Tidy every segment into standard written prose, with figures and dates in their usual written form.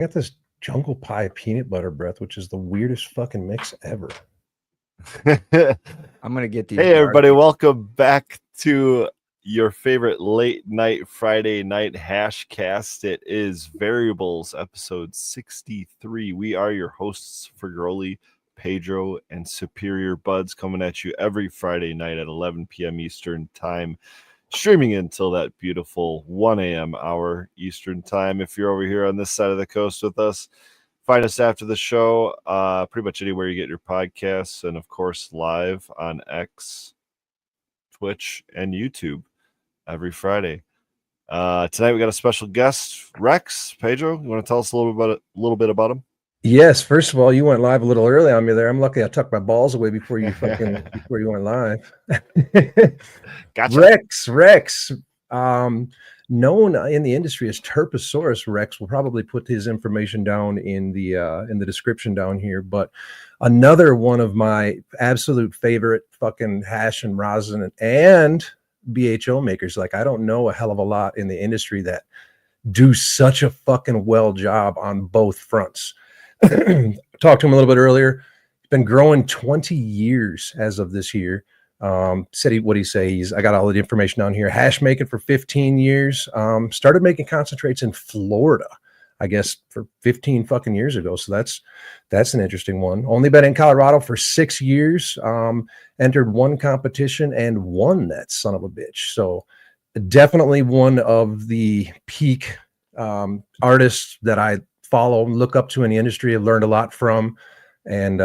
I got this jungle pie peanut butter breath, which is the weirdest fucking mix ever. I'm gonna get these. Hey everybody, welcome back to your favorite late night Friday night hash cast. It is Variables episode 63. We are your hosts for Groli, Pedro, and Superior Buds, coming at you every Friday night at 11 p.m. Eastern time, streaming until that beautiful 1 a.m. hour Eastern time. If you're over here on this side of the coast with us, find us after the show, pretty much anywhere you get your podcasts, and of course live on X, Twitch, and YouTube every Friday. Tonight we got a special guest, Rex. Pedro, you want to tell us a little bit about him? Yes. First of all, you went live a little early on me there. I'm lucky I tucked my balls away before you went live. Gotcha. Rex. Known in the industry as Terposaurus. Rex will probably put his information down in the description down here. But another one of my absolute favorite fucking hash and rosin and BHO makers. Like, I don't know a hell of a lot in the industry that do such a fucking well job on both fronts. Talked to him a little bit earlier. He's been growing 20 years as of this year. What'd he say? I got all the information down here. Hash making for 15 years. Started making concentrates in Florida, I guess, for 15 fucking years ago. So that's an interesting one. Only been in Colorado for 6 years. Entered one competition and won that son of a bitch. So definitely one of the peak artists that I follow, look up to in the industry. I've learned a lot from, and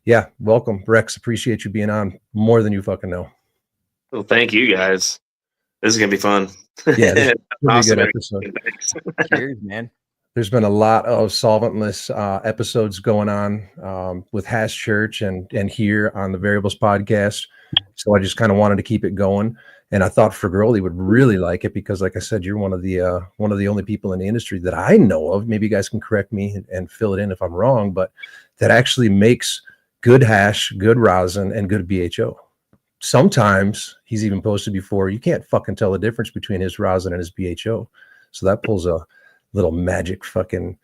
yeah, welcome, Rex. Appreciate you being on more than you fucking know. Well, thank you guys. This is gonna be fun. Yeah, this is a awesome. good episode. Cheers, man. There's been a lot of solventless episodes going on with Hash Church and here on the Variables podcast. So I just kind of wanted to keep it going. And I thought Groli would really like it because, like I said, you're one of the only people in the industry that I know of. Maybe you guys can correct me and fill it in if I'm wrong, but that actually makes good hash, good rosin, and good BHO. Sometimes he's even posted before, you can't fucking tell the difference between his rosin and his BHO. So that pulls a little magic fucking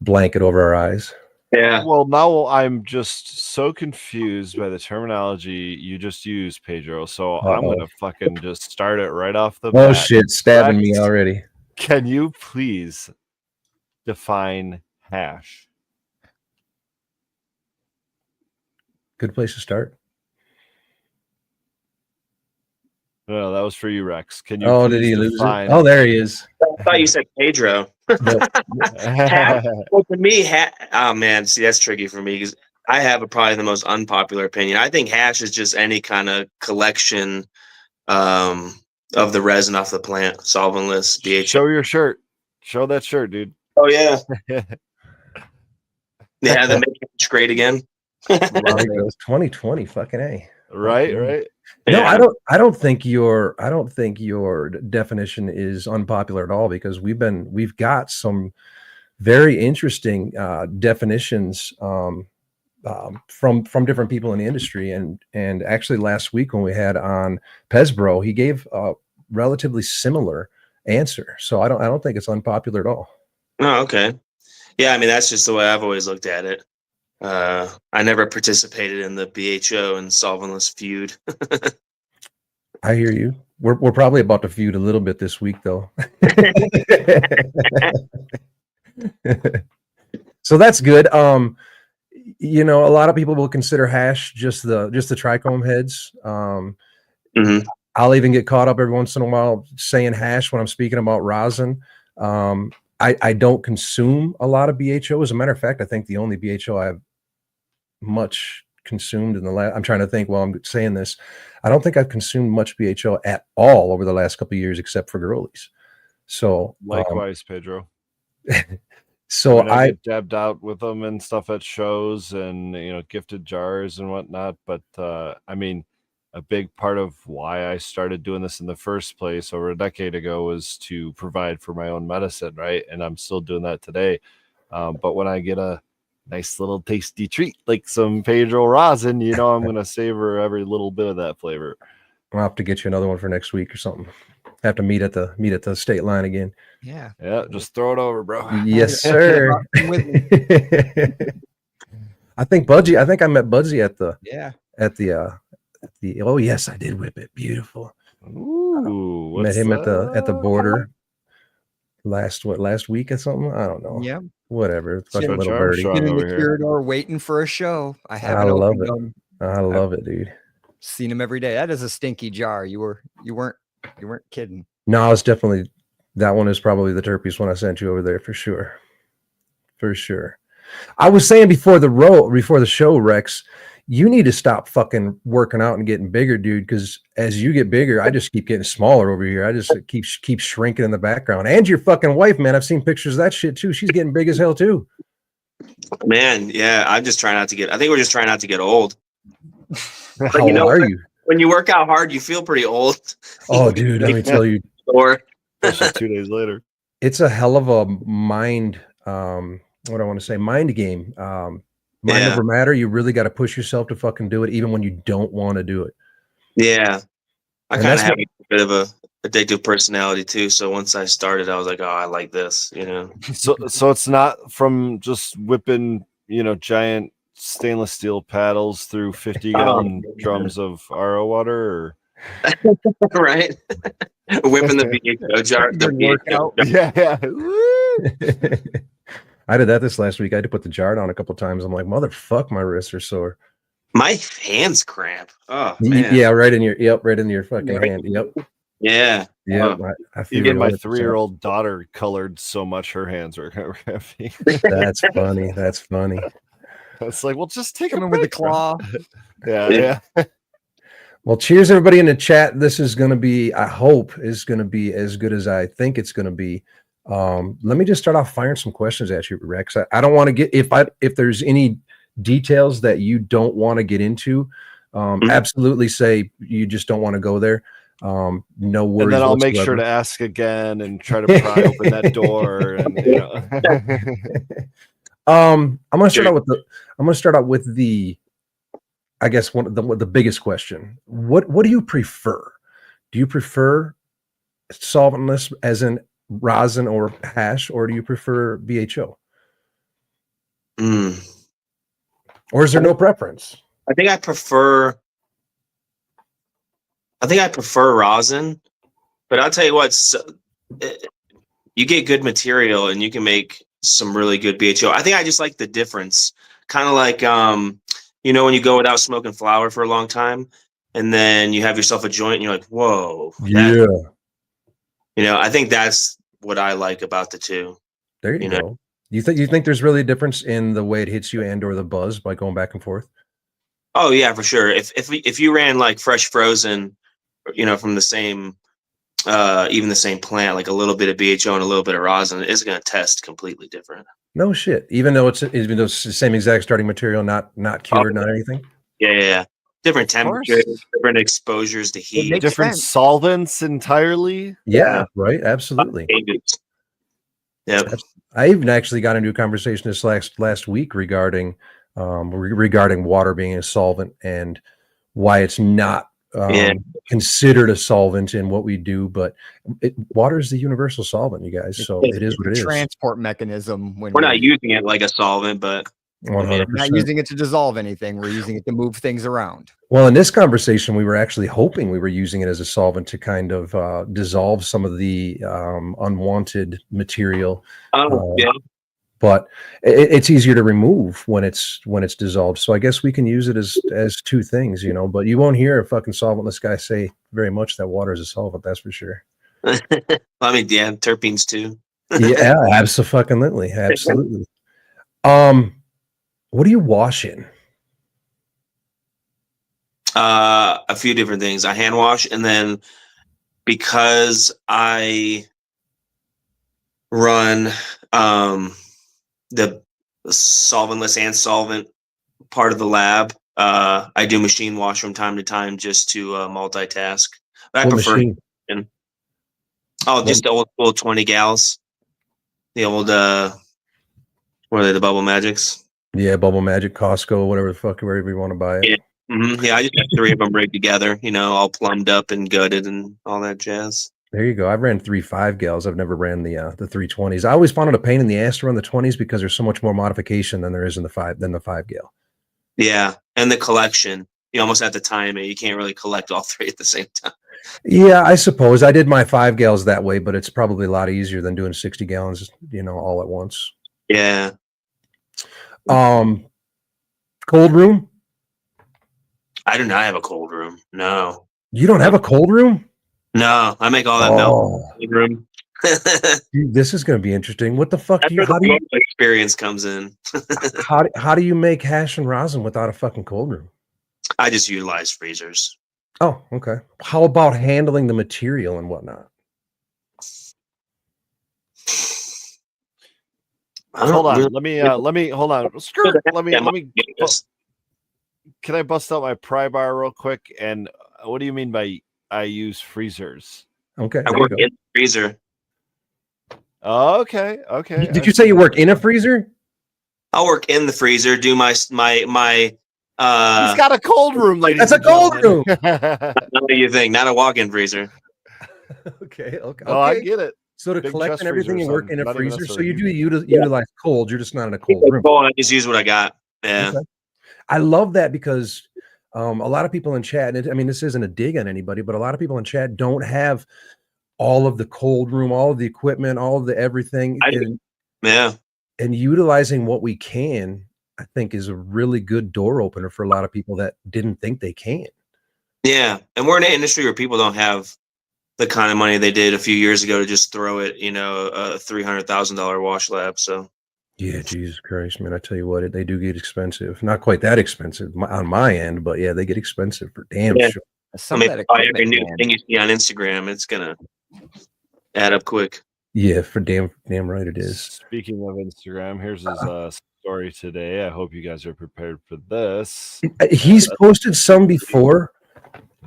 blanket over our eyes. Yeah. Well, now I'm just so confused by the terminology you just used, Pedro. So I'm gonna fucking just start it right off the bat. Oh shit, stabbing me already. Can you please define hash? Good place to start. Oh, No, that was for you, Rex. Can you? Oh, did he lose it? Oh, there he is. I thought you said Pedro. Well, to me, oh man, see, that's tricky for me because I have probably the most unpopular opinion. I think hash is just any kind of collection of the resin off the plant, solventless, BHO. Show your shirt. Show that shirt, dude. Oh yeah. Yeah, the make it great again. 2020, fucking A. Right. No, Yeah. I don't think your definition is unpopular at all because we've got some very interesting definitions from different people in the industry, and actually last week when we had on Pezbro, he gave a relatively similar answer. So I don't think it's unpopular at all. Oh, okay. Yeah, I mean that's just the way I've always looked at it. I never participated in the BHO and solventless feud. I hear you. We're probably about to feud a little bit this week, though. So that's good. A lot of people will consider hash just the trichome heads. Mm-hmm. I'll even get caught up every once in a while saying hash when I'm speaking about rosin. I don't consume a lot of BHO. As a matter of fact, I think the only BHO I've much consumed in the last, I'm trying to think while I'm saying this, I don't think I've consumed much BHO at all over the last couple of years, except for Groli's. So likewise, Pedro. So I get dabbed out with them and stuff at shows and gifted jars and whatnot. But I mean, a big part of why I started doing this in the first place over a decade ago was to provide for my own medicine, right? And I'm still doing that today. But when I get a nice little tasty treat like some Pedro rosin, I'm going to savor every little bit of that flavor. I'll have to get you another one for next week or something. Have to meet at the state line again. Yeah. Yeah, just throw it over, bro. Yes, sir. Come with me. I think I met Budsy at the Yeah. oh yes, I did whip it. Beautiful. Ooh, Met him at the that? border last week or something. I don't know. Yeah. Whatever. Fucking Stretch little birdie. Armstrong Been in over the here. corridor waiting for a show. I I haven't love opened it. them. I love it, dude. Seen him every day. That is a stinky jar. You weren't kidding. No, it's definitely that one is probably the terpiest one I sent you over there for sure. For sure. I was saying before the show, Rex, you need to stop fucking working out and getting bigger, dude. Because as you get bigger, I just keep getting smaller over here. I just keep shrinking in the background. And your fucking wife, man, I've seen pictures of that shit too. She's getting big as hell too. Man, yeah, I'm just trying not to get. I think we're just trying not to get old. How old are you? When you work out hard, you feel pretty old. Oh, dude, let me tell you, Or Especially 2 days later. it's a hell of a mind. What I want to say, mind game. Mind Yeah. over matter. You really got to push yourself to fucking do it, even when you don't want to do it. yeah, I And kind of that's have a bit of a addictive personality too. So once I started, I was like, oh, I like this. So it's not from just whipping, giant stainless steel paddles through 50-gallon drums of RO water, Right? Whipping the BHO jar. The Good BHO workout. or yeah. I did that this last week. I had to put the jar down a couple times. I'm like, motherfuck, my wrists are sore. My hands cramp. Oh man. Yeah, right in your fucking hand. Yep. Yeah. Yep. I feel Even you my 100%. 3-year-old daughter colored so much her hands were cramping. That's funny. That's funny. It's like, well, just take Come a in with a break, bro. claw. Yeah. Well, cheers, everybody in the chat. This is going to be, I hope, is going to be as good as I think it's going to be. Let me just start off firing some questions at you, Rex. I don't want to get if there's any details that you don't want to get into, absolutely say you just don't want to go there. No worries. And then I'll make whatsoever. sure to ask again and try to pry open that door. And I'm gonna start out with the I guess one of the biggest question. What do you prefer? Do you prefer solventless as in rosin or hash, or do you prefer BHO? Or is there no preference? I think I prefer rosin, but I'll tell you what, you get good material and you can make some really good BHO. I think I just like the difference. Kind of like, when you go without smoking flower for a long time and then you have yourself a joint and you're like, whoa. Yeah. I think that's what I like about the two. There you go. You think there's really a difference in the way it hits you and or the buzz by going back and forth? Oh yeah, for sure. If you ran like fresh frozen, from the same, even the same plant, like a little bit of BHO and a little bit of rosin, it's going to test completely different. No shit. Even though it's the same exact starting material, not cured, not anything. Yeah. Different temperatures, different exposures to heat, different solvents entirely. Yeah, right. Absolutely. Yep. I even actually got into a conversation this last week regarding water being a solvent and why it's not considered a solvent in what we do, but water is the universal solvent, you guys. So it is what it is. Transport mechanism. When we're not using it like a solvent, but 100%. We're not using it to dissolve anything. We're using it to move things around. Well, in this conversation, we were actually hoping we were using it as a solvent to kind of dissolve some of the unwanted material. But it's easier to remove when it's dissolved. So I guess we can use it as two things, but you won't hear a fucking solventless guy say very much that water is a solvent. That's for sure. Terpenes too. Yeah, absolutely. Absolutely. What do you wash in? A few different things. I hand wash, and then because I run the solventless and solvent part of the lab, I do machine wash from time to time just to multitask. But I prefer machine? Just the old 20 gals. The old what are they, the Bubble Magics? Yeah, Bubble Magic, Costco, whatever the fuck, wherever you want to buy it. Yeah. Yeah, I just have 3 of them rigged together, all plumbed up and gutted and all that jazz. There you go. I've ran 3 5-gals. I've never ran the 320s. I always found it a pain in the ass to run the 20s because there's so much more modification than there is in the 5-gal. Yeah, and the collection. You almost have to time it. You can't really collect all three at the same time. Yeah, I suppose I did my 5-gals that way, but it's probably a lot easier than doing 60 gallons, all at once. Yeah. Cold room? I do not have a cold room. No. You don't have a cold room? No, I make all that milk in the room. Dude, this is going to be interesting. What the fuck That's where the experience comes in. how do you make hash and rosin without a fucking cold room? I just utilize freezers. Oh, okay. How about handling the material and whatnot? Hold on. Let me hold on. Skirt. Let me. Can I bust out my pry bar real quick? And what do you mean by I use freezers? Okay. I work in the freezer. Okay. Did you say you work in a freezer? I'll work in the freezer. Do my. He's got a cold room, ladies. That's a cold room. What do you think? Not a walk-in freezer. Okay. Oh, I get it. So to Big collect chest and everything, you freezers, work in a not even freezer. So necessarily you do utilize cold. You're just not in a cold room. I just use what I got. Yeah. Okay. I love that because a lot of people in chat, and I mean, this isn't a dig on anybody, but a lot of people in chat don't have all of the cold room, all of the equipment, all of the everything. And utilizing what we can, I think, is a really good door opener for a lot of people that didn't think they can. Yeah. And we're in an industry where people don't have the kind of money they did a few years ago to just throw it, a $300,000 wash lab. So yeah, Jesus Christ, man! I tell you what, they do get expensive. Not quite that expensive on my end, but yeah, they get expensive for damn sure. Every new thing you see on Instagram, it's gonna add up quick. Yeah, for damn right it is. Speaking of Instagram, here's his story today. I hope you guys are prepared for this. He's posted some before.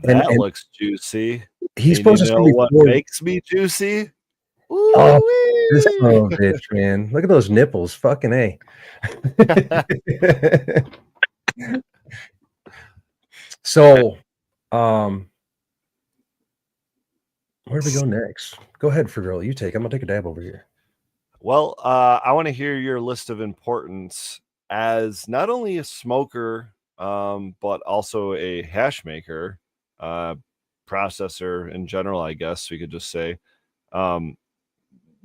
That looks juicy. He's posted some before. What makes me juicy? Oh, this bitch, man. Look at those nipples. Fucking A. So, where do we go next? Go ahead, Fergal. You take. I'm gonna take a dab over here. Well, I want to hear your list of importance as not only a smoker, but also a hash maker, processor in general. I guess we could just say.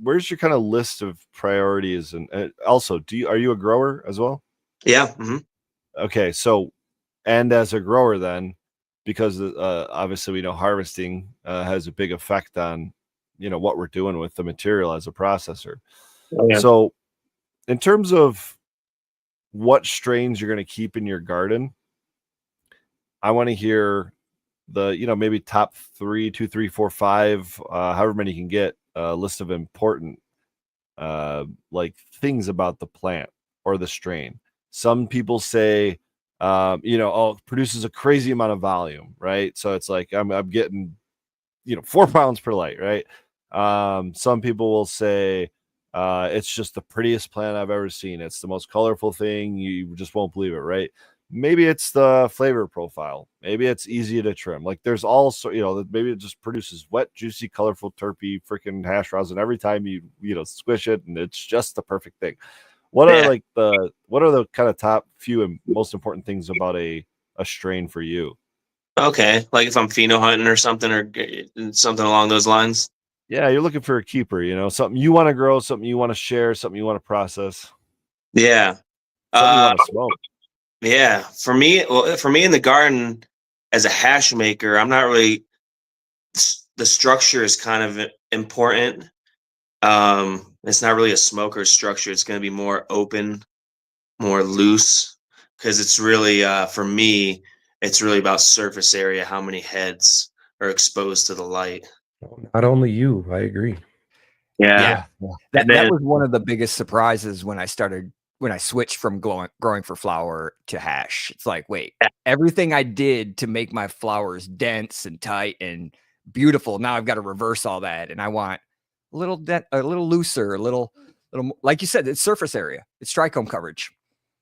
Where's your kind of list of priorities, and also, are you a grower as well? Yeah. Mm-hmm. Okay, so, and as a grower, then, because obviously we know harvesting has a big effect on what we're doing with the material as a processor. Oh, yeah. So, in terms of what strains you're going to keep in your garden, I want to hear the maybe top 3, 2, 3, 4, 5, however many you can get. List of important like things about the plant or the strain. Some people say it produces a crazy amount of volume, right? So it's like I'm getting 4 pounds per light, right? Some people will say it's just the prettiest plant I've ever seen. It's the most colorful thing. You just won't believe it, right? Maybe it's the flavor profile. Maybe it's easy to trim. Like there's also, maybe it just produces wet, juicy, colorful, terpy, freaking hash rosin every time you squish it, and it's just the perfect thing. What are the kind of top few and most important things about a strain for you? Okay, like if I'm pheno hunting or something along those lines. Yeah, you're looking for a keeper. Something you want to grow, something you want to share, something you want to process. Yeah, something you want to smoke. Yeah, for me in the garden as a hash maker, I'm not really. The structure is kind of important. It's not really a smoker structure. It's going to be more open, more loose, because it's really for me, it's really about surface area. How many heads are exposed to the light? Not only you, I agree. Yeah. That was one of the biggest surprises when I switched from growing for flower to hash. It's like, wait, everything I did to make my flowers dense and tight and beautiful, now I've got to reverse all that, and I want a little looser, a little, like you said, it's surface area, it's trichome coverage.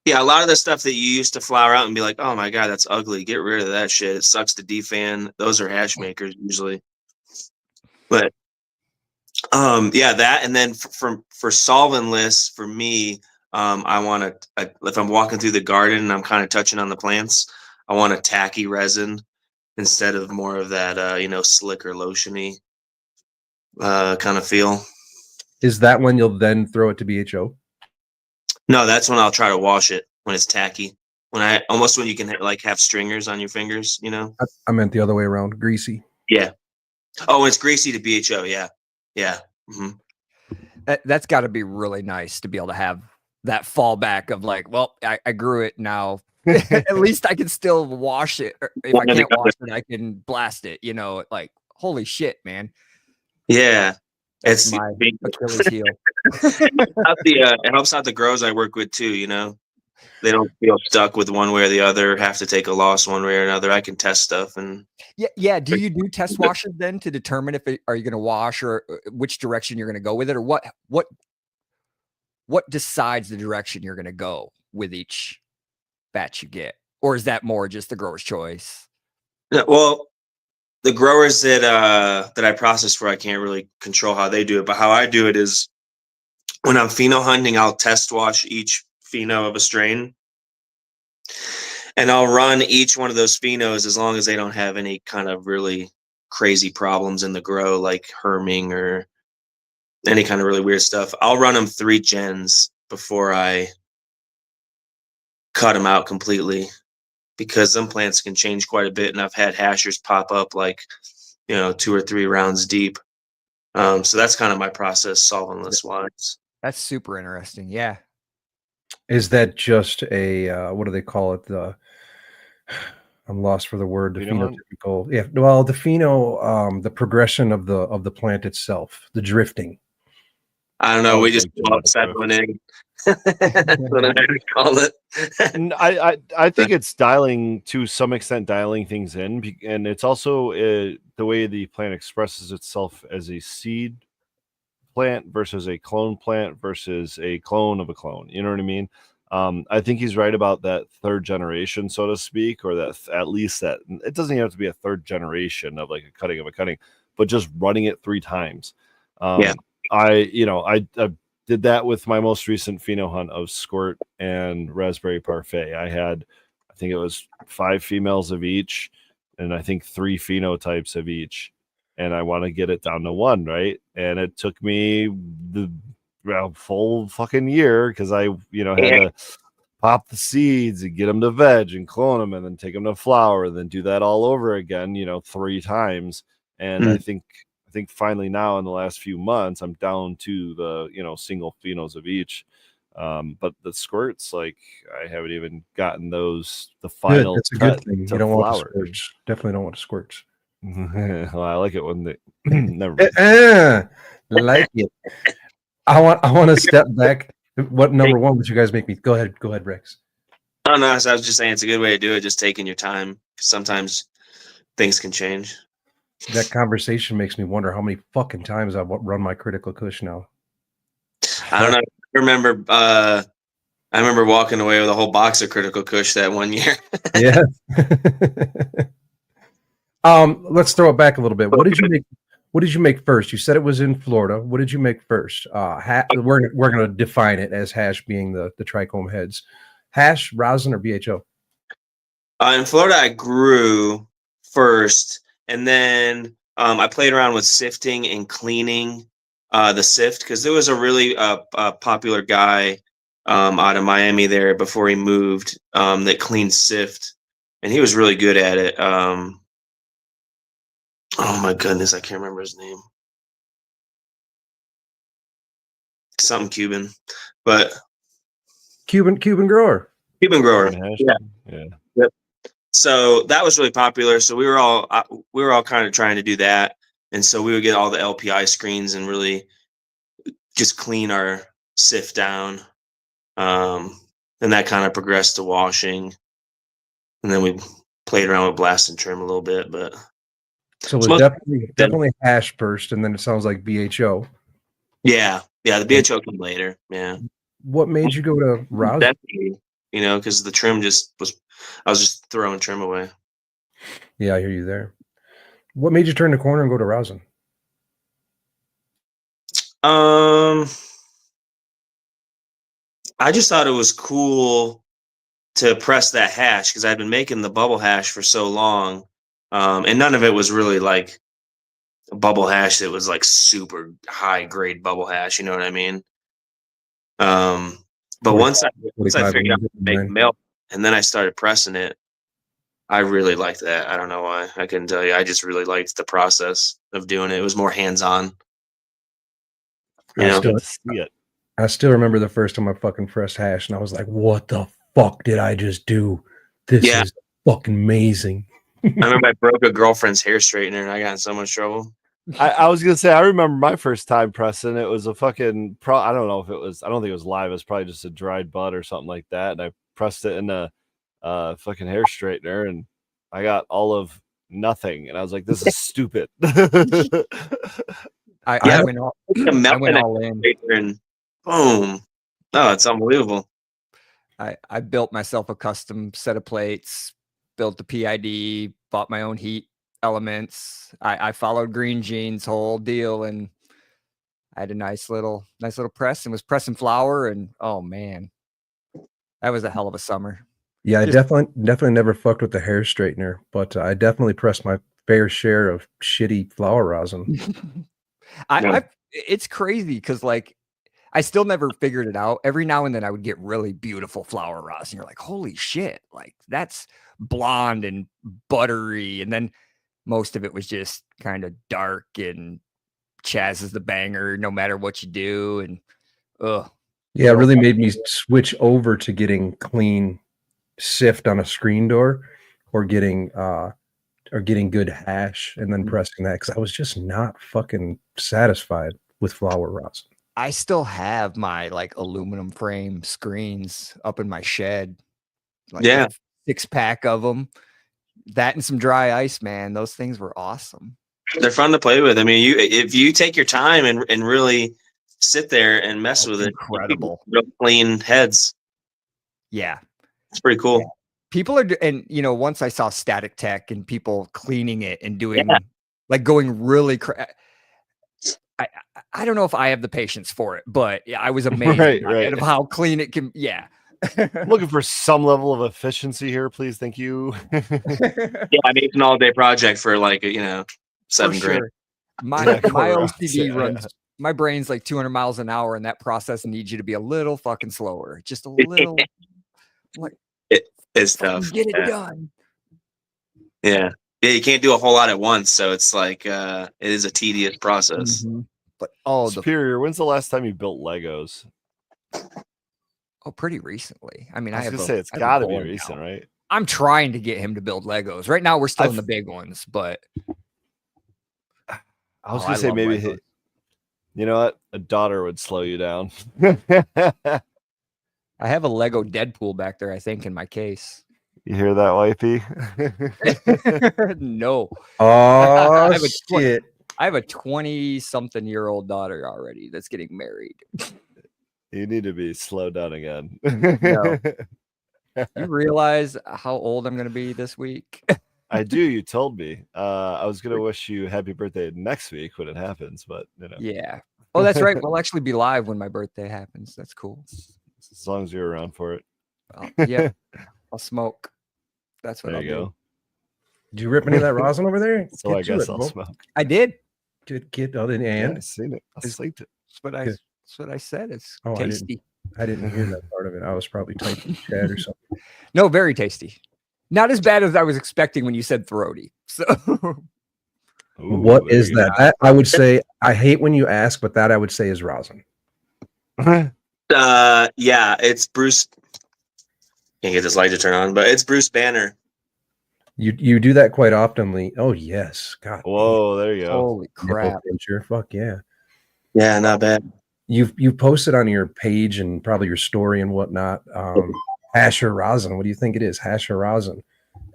Yeah, a lot of the stuff that you used to flower out and be like, oh my god, that's ugly. Get rid of that shit. It sucks to defan. Those are hash makers usually. But Yeah, that, and then for solventless, for me, I want to, if I'm walking through the garden and I'm kind of touching on the plants, I want a tacky resin instead of more of that, slick or lotiony kind of feel. Is that when you'll then throw it to BHO? No, that's when I'll try to wash it when it's tacky. When you can like have stringers on your fingers, I meant the other way around, greasy. Yeah. Oh, when it's greasy to BHO. Yeah. Yeah. Mm-hmm. That's got to be really nice to be able to have that fallback of like, well, I grew it now. At least I can still wash it. Or if I can't wash it, I can blast it. Like, holy shit, man. Yeah. It's my Achilles heel. It helps out the grows I work with too, They don't feel stuck with one way or the other, have to take a loss one way or another. I can test stuff. And yeah. Do you do test washes then to determine are you going to wash or which direction you're going to go with it, or what decides the direction you're going to go with each batch you get? Or is that more just the grower's choice? Well, the growers that I process for, I can't really control how they do it, but how I do it is when I'm pheno hunting, I'll test wash each pheno of a strain, and I'll run each one of those phenos as long as they don't have any kind of really crazy problems in the grow, like herming or any kind of really weird stuff. I'll run them 3 gens before I cut them out completely, because some plants can change quite a bit, and I've had hashers pop up like 2 or 3 rounds deep. So that's kind of my process, solventless wise. That's super interesting. Yeah. Is that just a what do they call it? I'm lost for the word. The phenotypical. Yeah. Well, the pheno, the progression of the plant itself, the drifting. I don't know. We just settling in. That's what I call it. I think it's to some extent dialing things in, and it's also the way the plant expresses itself as a seed plant versus a clone plant versus a clone of a clone. You know what I mean? I think he's right about that 3rd generation, so to speak, or that at least that it doesn't even have to be a 3rd generation of like a cutting, but just running it 3 times. Yeah. I did that with my most recent pheno hunt of Squirt and Raspberry Parfait. I think it was 5 females of each, and I think 3 phenotypes of each. And I want to get it down to 1, right? And it took me the full fucking year because I, had to pop the seeds and get them to veg and clone them and then take them to flower and then do that all over again, 3 times. And I think finally now in the last few months, I'm down to the, single phenos of each. But the squirts, like I haven't even gotten those, the final. That's a good thing. You don't want squirts. Definitely don't want squirts. Well, I like it when they never mind. Like it. I want to step back. What number one would you guys make me? Go ahead, Rex. Oh no, so I was just saying it's a good way to do it. Just taking your time. Sometimes things can change. That conversation makes me wonder how many fucking times I've run my critical kush now. I don't know. I remember walking away with a whole box of critical kush that one year. Yeah. Let's throw it back a little bit. What did you make first? You said it was in Florida. What did you make first? We're going to define it as hash being the trichome heads. Hash, rosin, or BHO? In Florida, I grew first, and then I played around with sifting and cleaning the sift, because there was a really popular guy out of Miami there before he moved that cleaned sift, and he was really good at it. Oh my goodness, I can't remember his name. Something Cuban, but Cuban grower. Cuban grower. Yeah. Yep. So that was really popular. So we were all kind of trying to do that, and so we would get all the LPI screens and really just clean our sift down. And that kind of progressed to washing, and then we played around with blast and trim a little bit, but. So it was definitely hash first, and then it sounds like BHO. Yeah, the BHO came later. Yeah. What made you go to rosin? Definitely, because the trim I was just throwing trim away. Yeah, I hear you there. What made you turn the corner and go to rosin? I just thought it was cool to press that hash because I'd been making the bubble hash for so long, and none of it was really like a bubble hash that was like super high grade bubble hash. You know what I mean? But once I figured out how to make milk, and then I started pressing it, I really liked that. I don't know why. I couldn't tell you. I just really liked the process of doing it. It was more hands on. I still remember the first time I fucking pressed hash, and I was like, "What the fuck did I just do? This is fucking amazing." I remember I broke a girlfriend's hair straightener, and I got in so much trouble. I was gonna say I remember my first time pressing. It was a fucking I don't know if it was. I don't think it was live. It was probably just a dried bud or something like that. And I pressed it in a fucking hair straightener, and I got all of nothing. And I was like, "This is stupid." I went all in. And boom! Oh, it's unbelievable. I built myself a custom set of plates, built the PID, bought my own heat elements. I followed Green Jean's whole deal, and I had a nice little press and was pressing flour. And oh man, that was a hell of a summer. Yeah, I definitely never fucked with the hair straightener, but I definitely pressed my fair share of shitty flour rosin. It's crazy because like I still never figured it out. Every now and then I would get really beautiful flour rosin. You're like, holy shit, like that's blonde and buttery. And then most of it was just kind of dark, and Chaz is the banger no matter what you do. And yeah, it really made me switch over to getting clean sift on a screen door, or getting good hash and then pressing that, because I was just not fucking satisfied with flour rosin. I still have my like aluminum frame screens up in my shed. Like 6-pack of them. That and some dry ice, man. Those things were awesome. They're fun to play with. I mean, if you take your time and really sit there and mess with it, incredible. Real clean heads. Yeah. It's pretty cool. Yeah. People are, and you know, once I saw Static Tech and people cleaning it and doing like going really I don't know if I have the patience for it, but I was amazed of how clean it can. Yeah. Looking for some level of efficiency here, please. Thank you. Yeah, I mean, it's an all-day project for like, $7 grand. My OCD runs. My brain's like 200 miles an hour, and that process needs you to be a little fucking slower. Just a little. Like it's tough. Get it done. Yeah. Yeah, you can't do a whole lot at once, so it's like it is a tedious process. Mm-hmm. But Superior, when's the last time you built Legos? Oh, pretty recently. I mean, I was gonna say it's got to be recent, right? I'm trying to get him to build Legos. Right now, we're still in the big ones, but I was gonna say maybe you know what? A daughter would slow you down. I have a Lego Deadpool back there, I think, in my case. You hear that, wifey? No. Oh, shit. I have a 20-something year old daughter already that's getting married. You need to be slowed down again. No. You realize how old I'm going to be this week? I do. You told me. I was going to wish you happy birthday next week when it happens, but Yeah. Oh, that's right. We'll actually be live when my birthday happens. That's cool. As long as you're around for it. Yeah. I'll smoke. That's what I'll do. Did you rip any of that rosin over there? So I guess I'll smoke. I did. Get other than and I've seen it. I sleeped it. That's what I said. It's tasty. I didn't hear that part of it. I was probably typing chat or something. No, very tasty. Not as bad as I was expecting when you said throaty. So what is that? I would say, I hate when you ask, but that I would say is rosin. Yeah, it's Bruce. Can't get this light to turn on, but it's Bruce Banner. You do that quite oftenly. Oh yes, God. Whoa, there you go. Holy crap! Fuck yeah. Yeah, not bad. You've posted on your page and probably your story and whatnot. Hash or rosin? What do you think it is? Hash or rosin?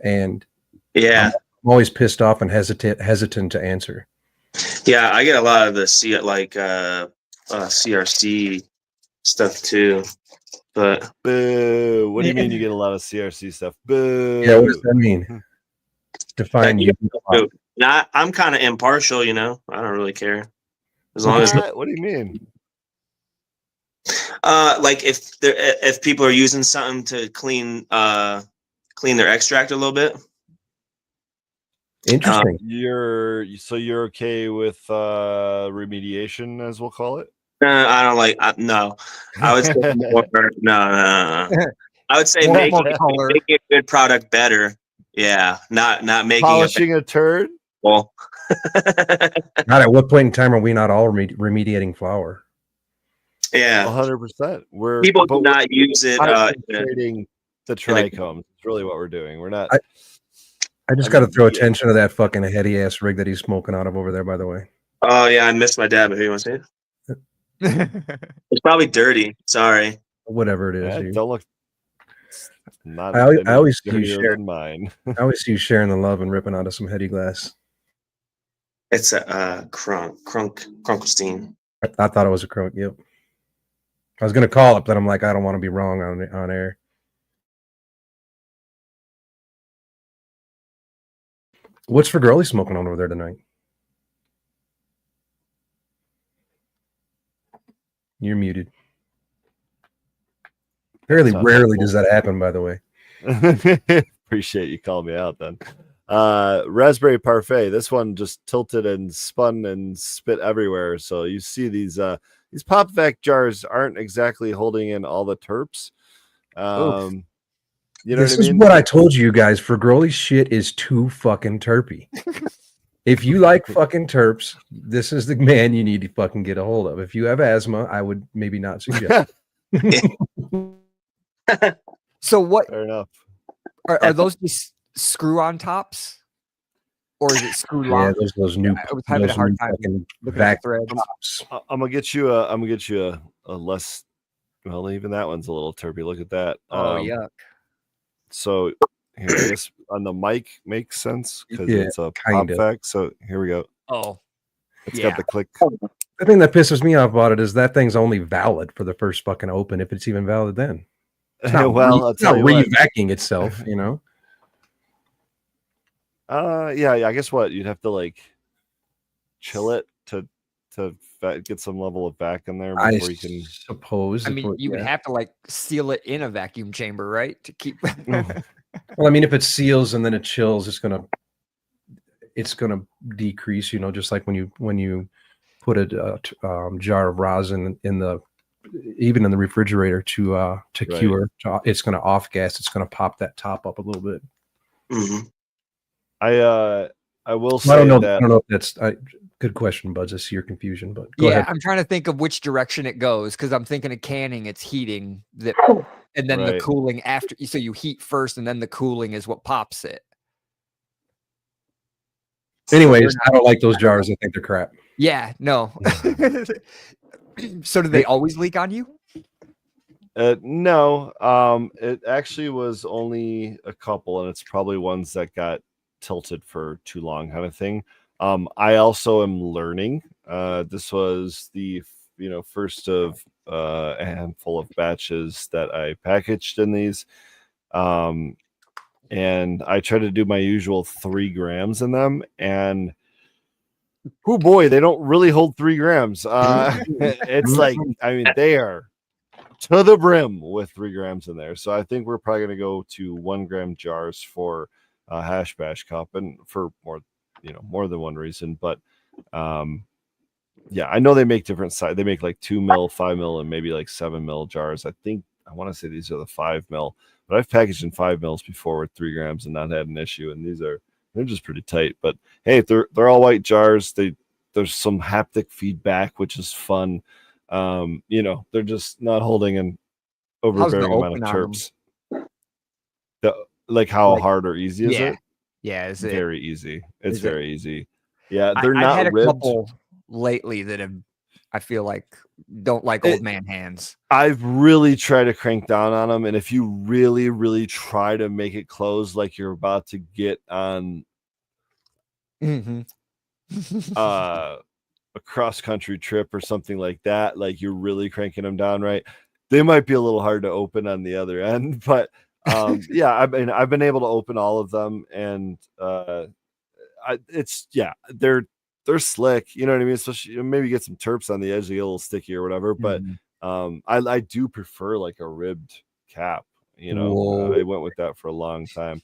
And yeah, I'm always pissed off and hesitant to answer. Yeah, I get a lot of the CRC stuff too. But boo! What do you mean you get a lot of CRC stuff? Boo! Yeah, what does that mean? Define you. I'm kind of impartial, I don't really care. As long as what do you mean? like if people are using something to clean their extract a little bit. Interesting. You're okay with remediation, as we'll call it? I don't like no. I would say more, no. I would say More making color. a good product better. Yeah, not making Polishing a turd. Well, Not at what point in time are we not all remediating flour? yeah, 100%. people do not use it. Concentrating the trichomes. It's really what we're doing. We're not. I just got to throw attention to that fucking heady ass rig that he's smoking out of over there. By the way. Oh yeah, I missed my dad. But who you want to see it? It's probably dirty. Sorry. Whatever it is. Yeah, don't look. Not. I always see you dirtier than mine. I always see you sharing the love and ripping out of some heady glass. It's a Krunkelstein. I thought it was a crunk. Yep. I was gonna call it, but I'm like, I don't want to be wrong on air. What's for Girlie smoking on over there tonight? You're muted. Fairly rarely does that happen, by the way. Appreciate you calling me out then. Raspberry parfait. This one just tilted and spun and spit everywhere. So you see these pop vac jars aren't exactly holding in all the terps. You know this what I mean? Is what I told you guys. For Girlie shit is too fucking terpy. If you like fucking terps, this is the man you need to fucking get a hold of. If you have asthma, I would maybe not suggest. So what? Fair enough. Are those just screw-on tops, or is it screw-on? Yeah, those new. I was having a hard time looking at the threads. I'm gonna get you a less. Well, even that one's a little terpy. Look at that. Oh yuck. So here, I guess on the mic makes sense because it's a pop of. vac. So here we go. Oh, It's got the click. The thing that pisses me off about it is that thing's only valid for the first fucking open, if it's even valid then. It's not I'll tell you what. re-vacuuming itself, you know. Yeah. I guess what you'd have to like chill it to get some level of vac in there before you can. Suppose. I mean, you would have to like seal it in a vacuum chamber, right? To keep. Well, I mean, if it seals and then it chills, it's gonna decrease. You know, just like when you put a jar of rosin in the refrigerator to cure, it's gonna off gas. It's gonna pop that top up a little bit. Mm-hmm. I will say I don't know if that's good question, Buds. I see your confusion, but go ahead. I'm trying to think of which direction it goes because I'm thinking of canning. It's heating that, and then the cooling after. So you heat first, and then the cooling is what pops it. Anyways, I don't like those jars. I think they're crap. Yeah, no. So do they always leak on you? No. It actually was only a couple, and it's probably ones that got tilted for too long, kind of thing. I also am learning. This was the first of a handful of batches that I packaged in these. And I try to do my usual 3 grams in them, and oh boy, they don't really hold 3 grams. It's like, I mean, they are to the brim with 3 grams in there. So I think we're probably going to go to 1 gram jars for Hash Bash Cup, and for more than one reason. But yeah, I know they make different size. They make like 2 mil, 5 mil, and maybe like 7 mil jars. I want to say these are the 5 mil, but I've packaged in 5 mils before with 3 grams and not had an issue. And they're just pretty tight. But hey, they're all white jars. There's some haptic feedback, which is fun. They're just not holding an overbearing amount of terps. How hard or easy is it? Yeah, is it very easy? It's very easy. Yeah, they're not. I've had ribbed. a couple lately that have, I feel like, don't like old man hands. I've really tried to crank down on them, and if you really, really try to make it close like you're about to get on a cross-country trip or something like that, like you're really cranking them down right, they might be a little hard to open on the other end. But yeah, I've been able to open all of them, and they're they're slick. You know what I mean? Especially maybe get some terps on the edge, they get a little sticky or whatever. But I do prefer like a ribbed cap. You know, I went with that for a long time.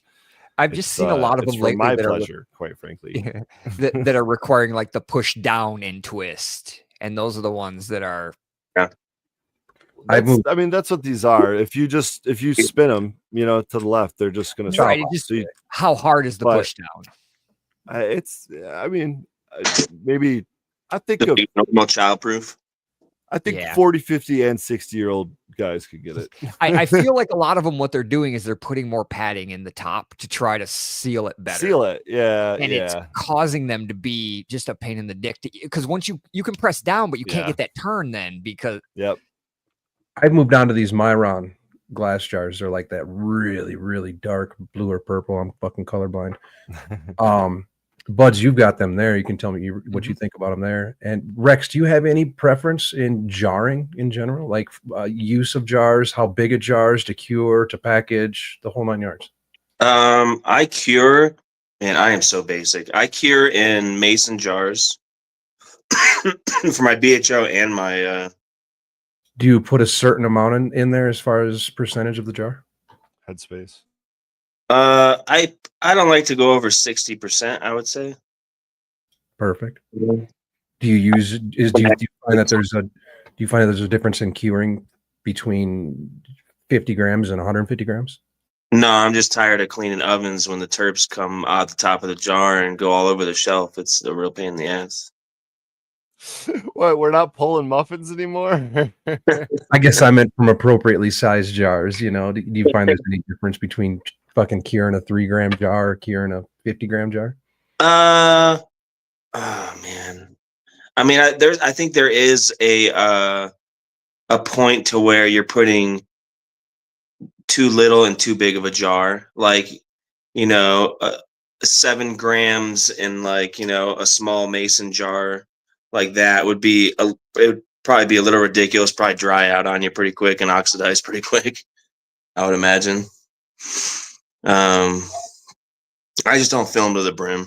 I've just seen a lot of them lately my that pleasure, quite frankly, that are requiring like the push down and twist, and those are the ones that are. Yeah. I mean, that's what these are. If you spin them, you know, to the left, they're just going to stop. Right, how hard is the push down? I mean, maybe I think normal childproof. I think 40, 50, and 60-year-old guys could get it. I feel like a lot of them, what they're doing is they're putting more padding in the top to try to seal it better. Seal it, yeah. And it's causing them to be just a pain in the dick. Because once you can press down, but you can't get that turn then because. Yep. I've moved on to these Myron glass jars. They're like that really, really dark blue or purple. I'm fucking colorblind. Buds, you've got them there. You can tell me what you think about them there. And Rex, do you have any preference in jarring in general? Like use of jars, how big of jars to cure, to package, the whole 9 yards? I cure, and I am so basic. I cure in mason jars for my BHO and my... Do you put a certain amount in there as far as percentage of the jar? Headspace. I don't like to go over 60%, I would say. Perfect. Do you find that there's a difference in curing between 50 grams and 150 grams? No, I'm just tired of cleaning ovens when the terps come out the top of the jar and go all over the shelf. It's a real pain in the ass. What, we're not pulling muffins anymore? I guess I meant from appropriately sized jars. You know, do you find there's any difference between fucking curing a 3-gram jar or curing a 50-gram jar? Oh man. I mean, I think there is a point to where you're putting too little and too big of a jar. Like, you know, 7 grams in like, you know, a small mason jar like that would probably be a little ridiculous, probably dry out on you pretty quick and oxidize pretty quick, I would imagine. I just don't fill them to the brim.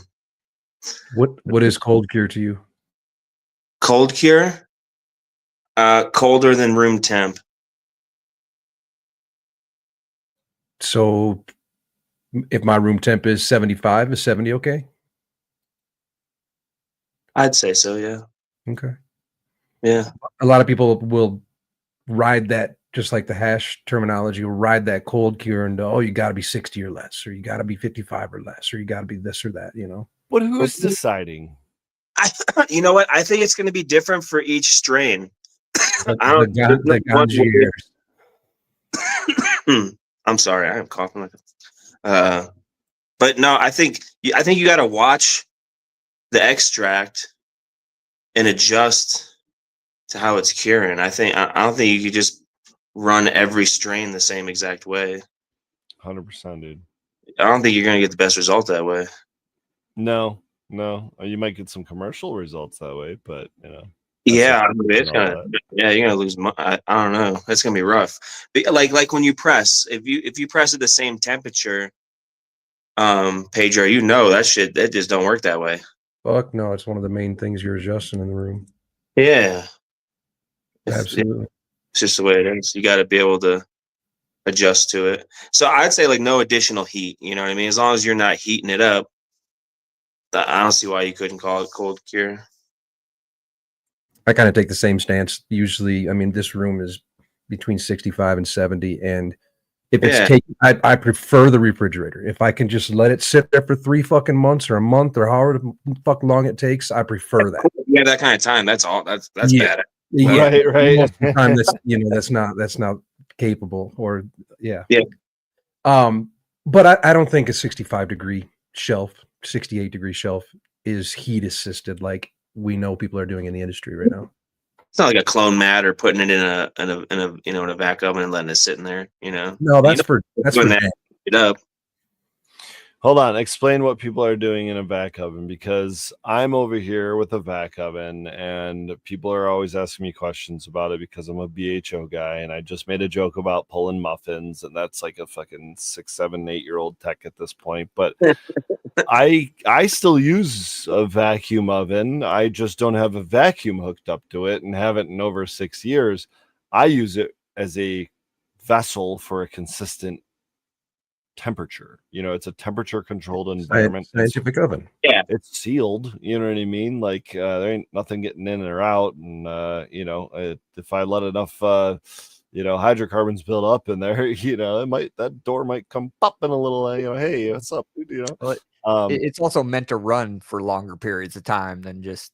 What is cold cure to you? Cold cure? Colder than room temp. So if my room temp is 75, is 70 okay? I'd say so, yeah. Okay. Yeah. A lot of people will ride that, just like the hash terminology, will ride that cold cure and you got to be 60 or less, or you got to be 55 or less, or you got to be this or that, you know? But who's deciding? You know what? I think it's going to be different for each strain. I'm sorry, I am coughing. But no, I think you got to watch the extract and adjust to how it's curing. I don't think you could just run every strain the same exact way. 100%, dude. I don't think you're going to get the best result that way. No. You might get some commercial results that way, but you know. Yeah, you're gonna lose. I don't know. It's gonna be rough. Like when you press, if you press at the same temperature, Pedro, you know that just don't work that way. Fuck no, it's one of the main things you're adjusting in the room. Yeah, absolutely. It's just the way it is. You got to be able to adjust to it. So I'd say like no additional heat. You know what I mean? As long as you're not heating it up, I don't see why you couldn't call it cold cure. I kind of take the same stance. Usually, I mean, this room is between 65 and 70, and if it's taken, I prefer the refrigerator. If I can just let it sit there for 3 fucking months or a month or however fuck long it takes, I prefer that. Yeah, that kind of time. That's all. That's bad. Yeah, right. Most of the time, that's not capable. Or yeah. But I don't think a 65-degree shelf, 68-degree shelf is heat assisted like we know people are doing in the industry right now. It's not like a clone mat or putting it in a vac oven and letting it sit in there. You know. No, that's for it up. Hold on. Explain what people are doing in a vac oven, because I'm over here with a vac oven and people are always asking me questions about it because I'm a BHO guy. And I just made a joke about pulling muffins, and that's like a fucking 6, 7, 8-year-old tech at this point. But I still use a vacuum oven. I just don't have a vacuum hooked up to it and haven't in over 6 years. I use it as a vessel for a consistent temperature. It's a temperature controlled environment. Scientific oven. Yeah, it's sealed. You know what I mean? Like there ain't nothing getting in or out. And if I let enough hydrocarbons build up in there, that door might come popping a little. Hey, what's up, dude? It's also meant to run for longer periods of time than just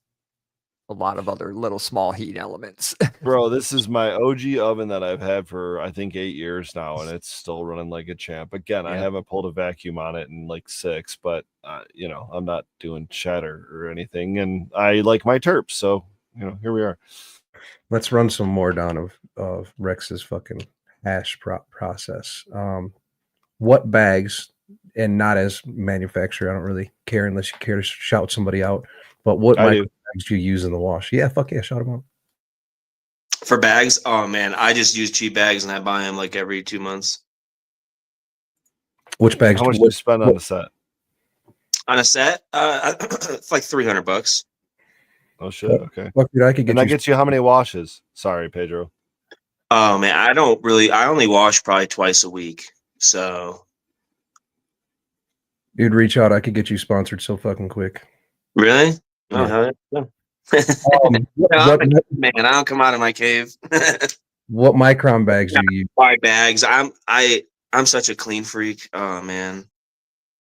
a lot of other little small heat elements. Bro, this is my OG oven that I've had for I think 8 years now, and it's still running like a champ. Again, I haven't pulled a vacuum on it in like 6, but I'm not doing shatter or anything, and I like my terps, so here we are. Let's run some more down of Rex's fucking hash process. What bags, and not as manufacturer, I don't really care unless you care to shout somebody out, but what bags do you use in the wash? Yeah, fuck yeah, shout them out. For bags, oh man, I just use cheap bags and I buy them like every 2 months. Which bags? How much do you spend on a set? On a set, it's like $300. Oh shit! Okay. Fuck, dude, I could get. And that gets you how many washes? Sorry, Pedro. Oh man, I only wash probably twice a week. So you'd reach out, I could get you sponsored so fucking quick. Really? Yeah. Oh, man, I don't come out of my cave. What micron bags do you use? Buy bags. I'm such a clean freak. Oh man,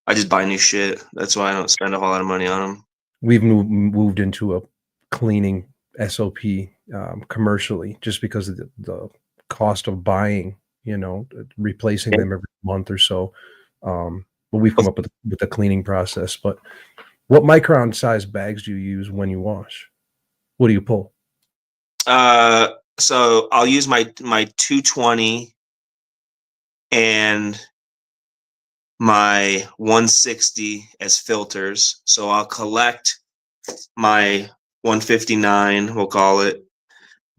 I just buy new shit. That's why I don't spend a whole lot of money on them. We've moved into a cleaning SOP commercially, just because of the cost of buying, replacing them every month or so. But we've come up with a cleaning process. But what micron size bags do you use when you wash? What do you pull? So I'll use my 220 and my 160 as filters. So I'll collect my 159, we'll call it,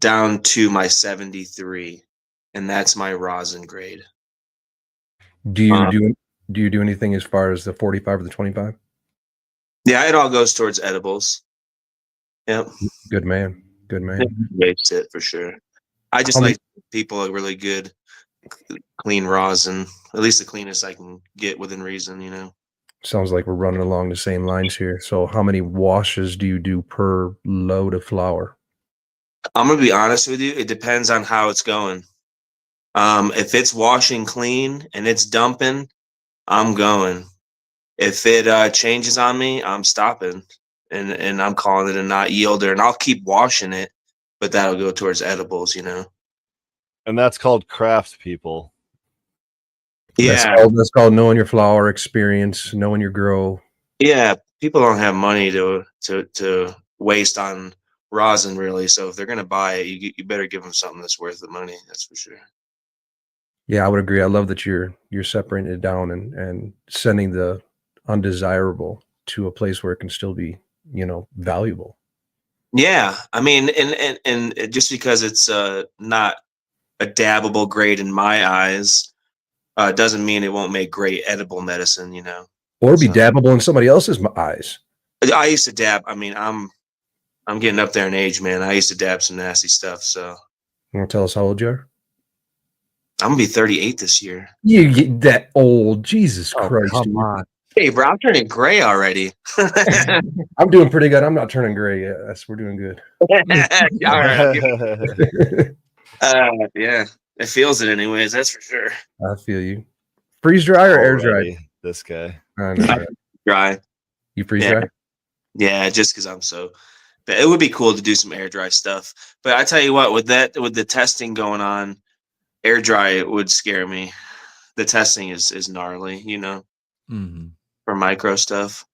down to my 73, and that's my rosin grade. Do you do anything as far as the 45 or the 25? Yeah, it all goes towards edibles. Yep. Good man. Waste it for sure. I just like people are really good, clean rosin, at least the cleanest I can get within reason. Sounds like we're running along the same lines here. So how many washes do you do per load of flour? I'm going to be honest with you. It depends on how it's going. If it's washing clean and it's dumping, I'm going. If it changes on me, I'm stopping. And I'm calling it a not yielder, and I'll keep washing it, but that'll go towards edibles, And that's called craft, people. Yeah, that's called knowing your flour, experience, knowing your grow. Yeah, people don't have money to waste on rosin, really. So if they're gonna buy it, you better give them something that's worth the money. That's for sure. Yeah, I would agree. I love that you're separating it down and sending the undesirable to a place where it can still be valuable. Yeah, I mean, and just because it's not a dabbable grade in my eyes, doesn't mean it won't make great edible medicine, or be dabbable in somebody else's eyes. I used to dab. I mean, I'm getting up there in age, man. I used to dab some nasty stuff. So you want to tell us how old you are? I'm gonna be 38 this year. You get that old? Jesus Christ! Come on. Hey, bro, I'm turning gray already. I'm doing pretty good. I'm not turning gray yet. We're doing good. Yeah, it feels it anyways. That's for sure. I feel you. Freeze dry or air dry? This guy. I know, dry. You freeze dry? Yeah, just because I'm so. But it would be cool to do some air dry stuff. But I tell you what, with the testing going on, air dry would scare me. The testing is gnarly, Mm-hmm. for micro stuff.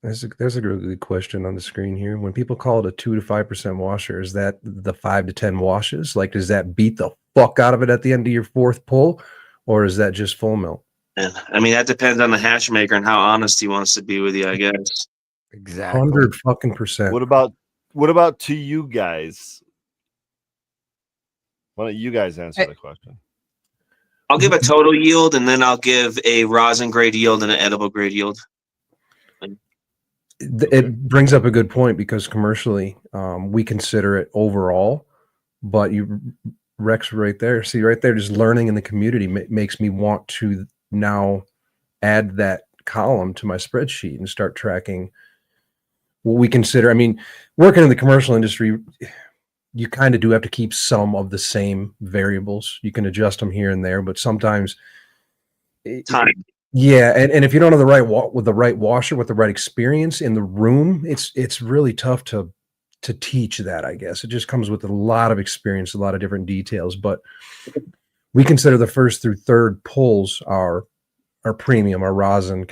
There's a really good question on the screen here. When people call it a 2 to 5% washer, is that the 5 to 10 washes? Like, does that beat the fuck out of it at the end of your fourth pull, or is that just full melt? And I mean, that depends on the hash maker and how honest he wants to be with you, I guess. Exactly. 100%. What about to you guys? Why don't you guys answer the question? I'll give a total yield, and then I'll give a rosin grade yield and an edible grade yield. It brings up a good point because commercially, we consider it overall, but Rex right there, see right there, just learning in the community makes me want to now add that column to my spreadsheet and start tracking what we consider. I mean, working in the commercial industry, you kind of do have to keep some of the same variables. You can adjust them here and there, but sometimes time. Yeah, and if you don't have the right with the right washer with the right experience in the room, it's really tough to teach that. I guess it just comes with a lot of experience, a lot of different details. But we consider the first through third pulls our premium, our rosin,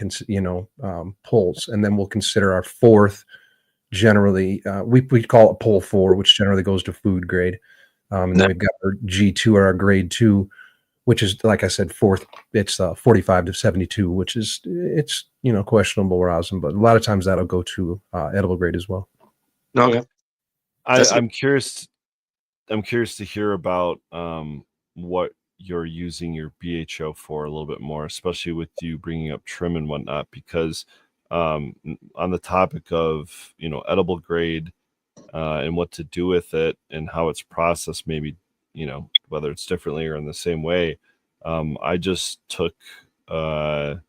pulls, and then we'll consider our fourth. Generally, we call it pull 4, which generally goes to food grade, and then we've got our G2 or our grade 2. Which is, like I said, fourth, it's 45 to 72, which is, it's, questionable rosin, but a lot of times that'll go to edible grade as well. Okay. I'm curious to hear about what you're using your BHO for a little bit more, especially with you bringing up trim and whatnot, because on the topic of, edible grade and what to do with it and how it's processed, maybe, whether it's differently or in the same way. I just took an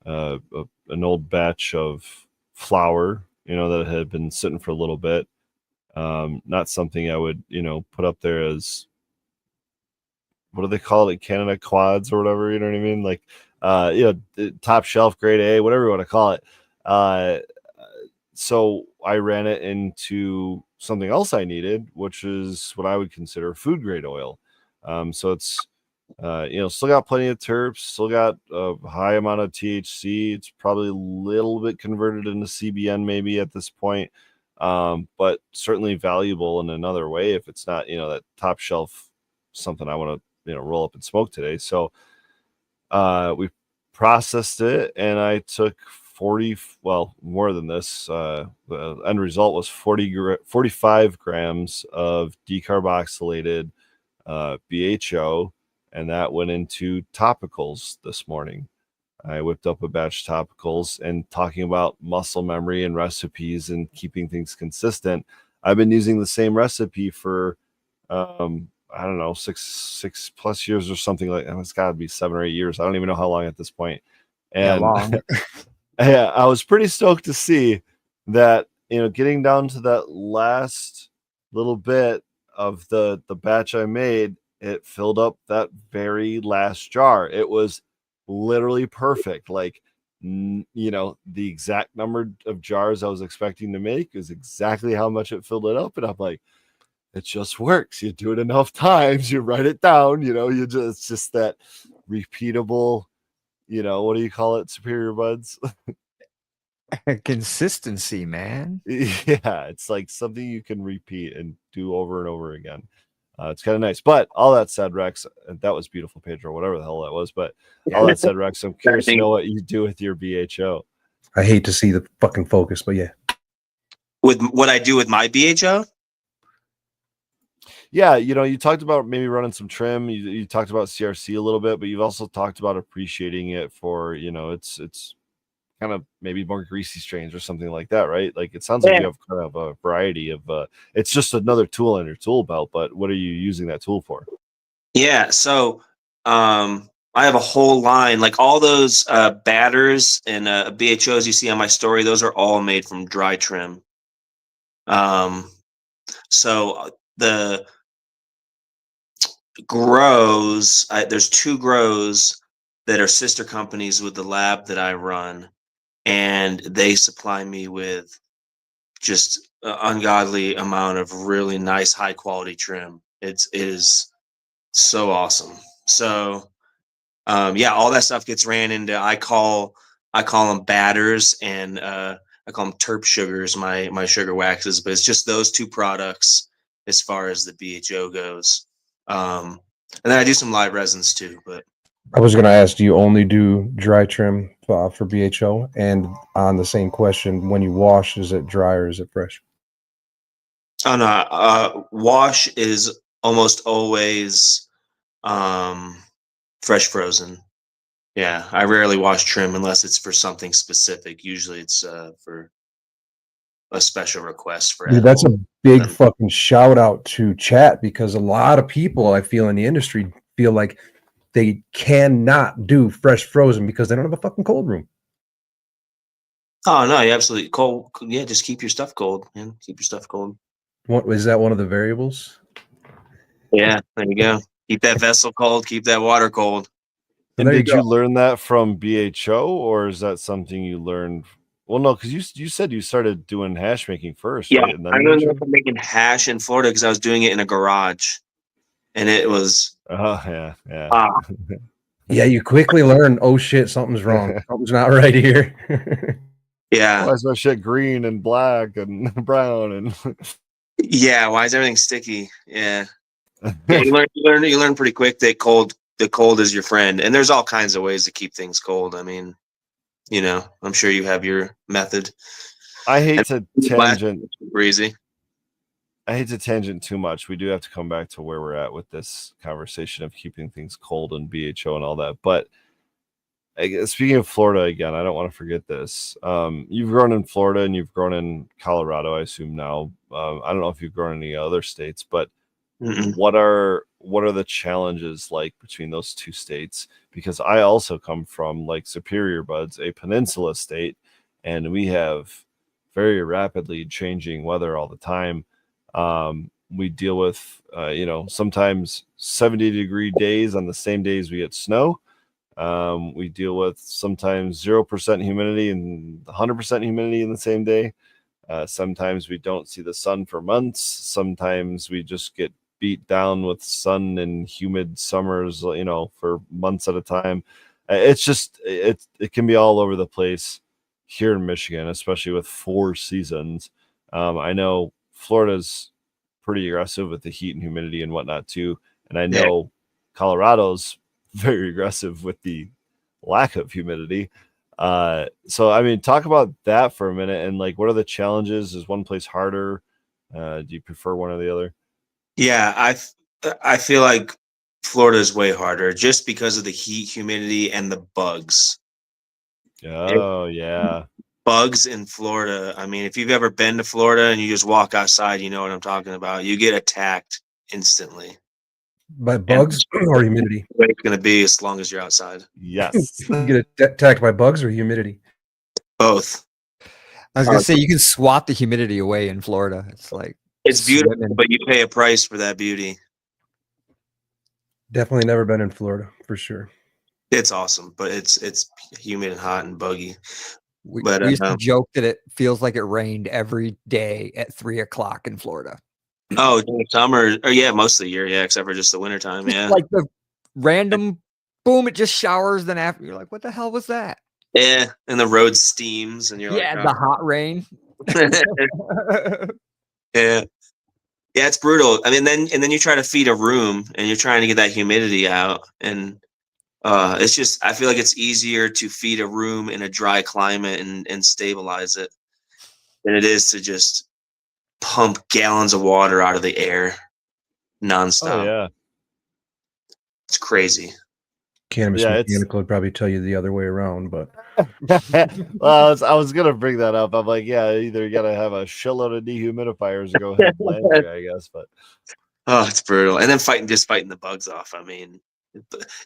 old batch of flour, that had been sitting for a little bit. Not something I would, put up there as, what do they call it? Canada quads or whatever, you know what I mean? Like, top shelf, grade A, whatever you want to call it. So I ran it into something else I needed, which is what I would consider food grade oil. So it's, still got plenty of terps, still got a high amount of THC. It's probably a little bit converted into CBN maybe at this point, but certainly valuable in another way if it's not, that top shelf, something I want to, roll up and smoke today. So we processed it, and I took 40, well, more than this. The end result was 45 grams of decarboxylated BHO, and that went into topicals this morning. I whipped up a batch of topicals, and talking about muscle memory and recipes and keeping things consistent, I've been using the same recipe for I don't know, six plus years or something like that. It's got to be 7 or 8 years. I don't even know how long at this point. And long. yeah, I was pretty stoked to see that, getting down to that last little bit of the batch I made, it filled up that very last jar. It was literally perfect. Like, the exact number of jars I was expecting to make is exactly how much it filled it up. And I'm like, it just works. You do it enough times, you write it down, it's just that repeatable, what do you call it? Superior buds. Consistency, man. Yeah, it's like something you can repeat and do over and over again. It's kind of nice. But all that said, Rex, that was beautiful, Pedro, whatever the hell that was. But all that said, Rex, I'm curious to know what you do with your BHO. I hate to see the fucking focus, but yeah. With what I do with my BHO? Yeah, you talked about maybe running some trim. You talked about CRC a little bit, but you've also talked about appreciating it for, it's kind of maybe more greasy strains or something like that, right? Like, it sounds like you have kind of a variety of, it's just another tool in your tool belt, but what are you using that tool for? Yeah, so I have a whole line, like all those batters and BHOs you see on my story, those are all made from dry trim. So the grows, there's 2 grows that are sister companies with the lab that I run, and they supply me with just an ungodly amount of really nice, high quality trim. It is so awesome. So yeah, all that stuff gets ran into, I call them batters, and I call them terp sugars, my sugar waxes, but it's just those 2 products as far as the BHO goes. And then I do some live resins too, but I was going to ask, do you only do dry trim for BHO? And on the same question, when you wash, is it dry or is it fresh? Oh no, wash is almost always fresh frozen. Yeah, I rarely wash trim unless it's for something specific. Usually it's for a special request for Dude, that's a big Then- fucking shout out to chat, because a lot of people I feel in the industry feel like they cannot do fresh frozen because they don't have a fucking cold room. Oh no, you absolutely cold. Yeah, just keep your stuff cold, man. Keep your stuff cold. What is that, one of the variables? Yeah, there you go. Keep that vessel cold. Keep that water cold. And there you did you go. learn that from BHO, or is that something you learned? Well, no, because you said you started doing hash making first, Yeah, right? And I then learned BHO? from making hash in Florida because I was doing it in a garage, and it was Oh, yeah. ah, Yeah, you quickly learn, oh shit, something's wrong. Something's not right here. yeah, Why is my shit green and black and brown and yeah. Why is everything sticky? Yeah, yeah. You learn pretty quick that the cold is your friend, and there's all kinds of ways to keep things cold. I mean, I'm sure you have your method. I hate And to last tangent. breezy. I hate to tangent too much. We do have to come back to where we're at with this conversation of keeping things cold and BHO and all that. But speaking of Florida again, I don't want to forget this. You've grown in Florida and you've grown in Colorado, I assume now. I don't know if you've grown in any other states, but Mm-mm. what are the challenges like between those two states? Because I also come from like Superior Buds, a peninsula state, and we have very rapidly changing weather all the time. We deal with sometimes 70-degree days on the same days we get snow. We deal with sometimes 0% humidity and 100% humidity in the same day. Sometimes we don't see the sun for months. Sometimes we just get beat down with sun and humid summers, for months at a time. It's just it can be all over the place here in Michigan, especially with 4 seasons. I know Florida's pretty aggressive with the heat and humidity and whatnot too, and I know Colorado's very aggressive with the lack of humidity. So I mean, talk about that for a minute, and like, what are the challenges? Is one place harder? Do you prefer one or the other? Yeah, I feel like Florida is way harder just because of the heat, humidity, and the bugs. Oh yeah, Bugs in Florida. I mean, if you've ever been to Florida and you just walk outside, you know what I'm talking about. You get attacked instantly. By And bugs or humidity? the way it's going to be as long as you're outside. yes. You get attacked by bugs or humidity? Both. I was gonna say you can swat the humidity away in Florida. It's like It's beautiful, swimming. but you pay a price for that beauty. Definitely never been in Florida for sure. It's awesome, but it's humid and hot and buggy. We But used to joke that it feels like it rained every day at 3:00 in Florida. oh, during the summer, or yeah, most of the year, yeah, except for just the wintertime, yeah. Like the random boom, it just showers. Then after you're like, what the hell was that? Yeah, and the road steams, and you're Yeah, like, the hot rain. yeah, yeah, it's brutal. I mean, then you try to feed a room, and you're trying to get that humidity out, and it's just I feel like it's easier to feed a room in a dry climate and stabilize it than it is to just pump gallons of water out of the air nonstop. Oh yeah. It's crazy. Cannabis Yeah, it's Mechanical would probably tell you the other way around, but well, I was gonna bring that up. I'm like, yeah, either you gotta have a shitload of dehumidifiers or go ahead and land there, I guess. But Oh, it's brutal. And then fighting the bugs off. I mean,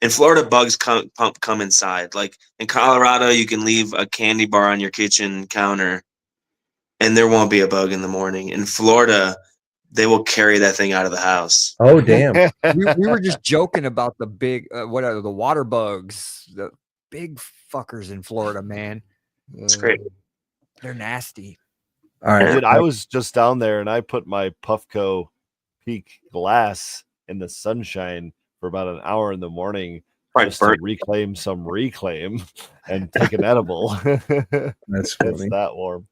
in Florida, bugs come inside. Like in Colorado, you can leave a candy bar on your kitchen counter, and there won't be a bug in the morning. In Florida, they will carry that thing out of the house. oh damn. we were just joking about the big, what are the water bugs, the big fuckers in Florida, man. It's great. They're nasty. All right. dude, I was just down there and I put my Puffco Peak glass in the sunshine for about an hour in the morning Probably just to burnt. reclaim some reclaim and take an edible. That's It's funny. that warm.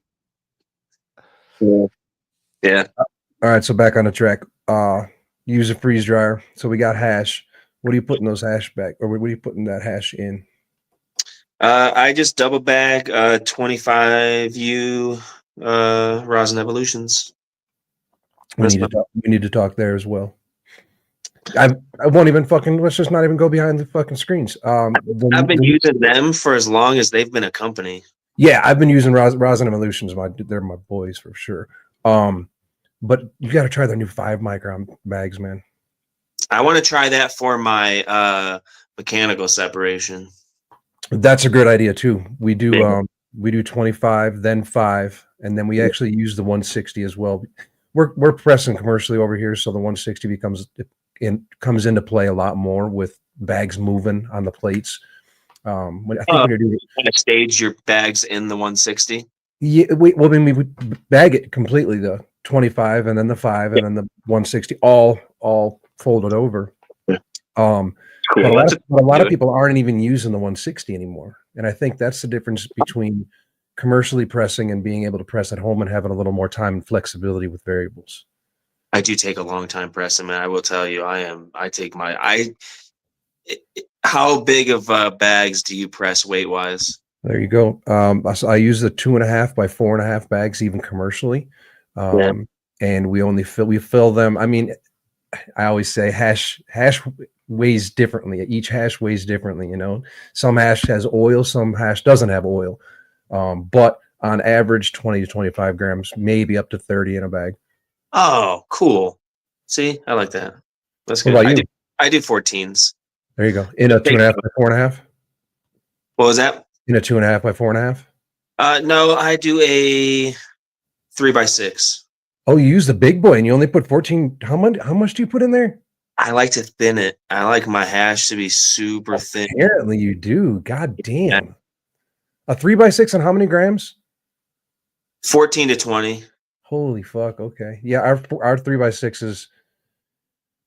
Yeah. All right, so back on the track. Use a freeze dryer. So we got hash. What are you putting those hash back, or what are you putting that hash in? I just double bag 25U rosin evolutions. We need to talk there as well. I won't even fucking. Let's just not even go behind the fucking screens. I've been using them for as long as they've been a company. Yeah, I've been using Rosin Evolutions. They're my boys for sure. But you got to try their new 5 micron bags, man. I want to try that for my mechanical separation. That's a good idea too. We do 25, then 5, and then we actually use the 160 as well. We're pressing commercially over here, so the 160 comes into play a lot more with bags moving on the plates. When you're doing kind of stage your bags in the 160. Yeah, we bag it completely, the 25 and then the 5 and then the 160 all folded over. Cool. But a lot of people aren't even using the 160 anymore, and I think that's the difference between commercially pressing and being able to press at home and having a little more time and flexibility with variables. I do take a long time pressing, man. I will tell you, how big of bags do you press weight wise? There you go. I use the 2.5 by 4.5 bags, even commercially. And we fill them. I mean, I always say hash weighs differently. Each hash weighs differently. Some hash has oil, some hash doesn't have oil. But on average, 20 to 25 grams, maybe up to 30 in a bag. Oh, cool. See, I like that. That's good. I do 14s. There you go. In a 2.5 by 4.5. What was that? In a 2.5 by 4.5. No, I do a 3 by 6. Oh, you use the big boy, and you only put 14. How much do you put in there? I like to thin it. I like my hash to be super thin. Apparently, you do. God damn. Yeah. A 3 by 6 on how many grams? 14 to 20. Holy fuck. Okay. Yeah, our 3 by 6 is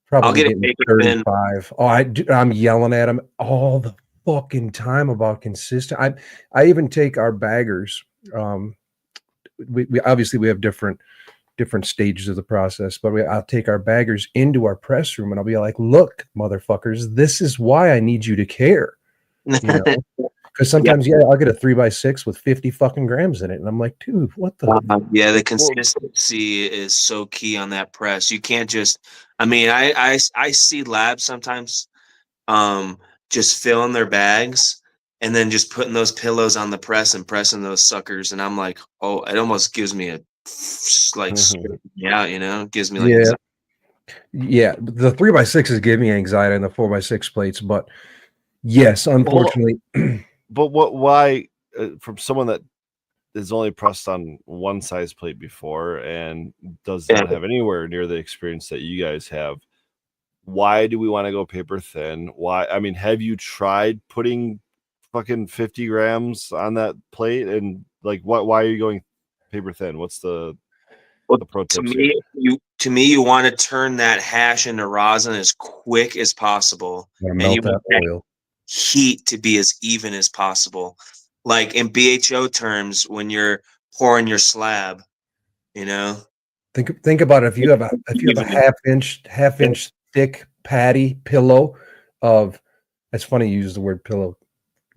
probably I'll get getting 35. Oh, I'm yelling at him all the fucking time about consistent. I even take our baggers. We obviously have different stages of the process, but I'll take our baggers into our press room and I'll be like, look, motherfuckers, this is why I need you to care. Because sometimes, I'll get a 3 by 6 with 50 fucking grams in it. And I'm like, dude, what the? The consistency is so key on that press. You can't just, I see labs sometimes just filling their bags and then just putting those pillows on the press and pressing those suckers. And I'm like, oh, it almost gives me a gives me like yeah. The 3 by 6s give me anxiety on the 4 by 6 plates, but yes, unfortunately. But why from someone that is only pressed on one size plate before and does not have anywhere near the experience that you guys have, why do we want to go paper thin? Why? Have you tried putting fucking 50 grams on that plate? And like, why are you going paper thin? What's the pro tip? To me, you want to turn that hash into rosin as quick as possible. And you want that heat to be as even as possible. Like in BHO terms, when you're pouring your slab, Think about it. If you have a half inch thick patty pillow of, it's funny you use the word pillow.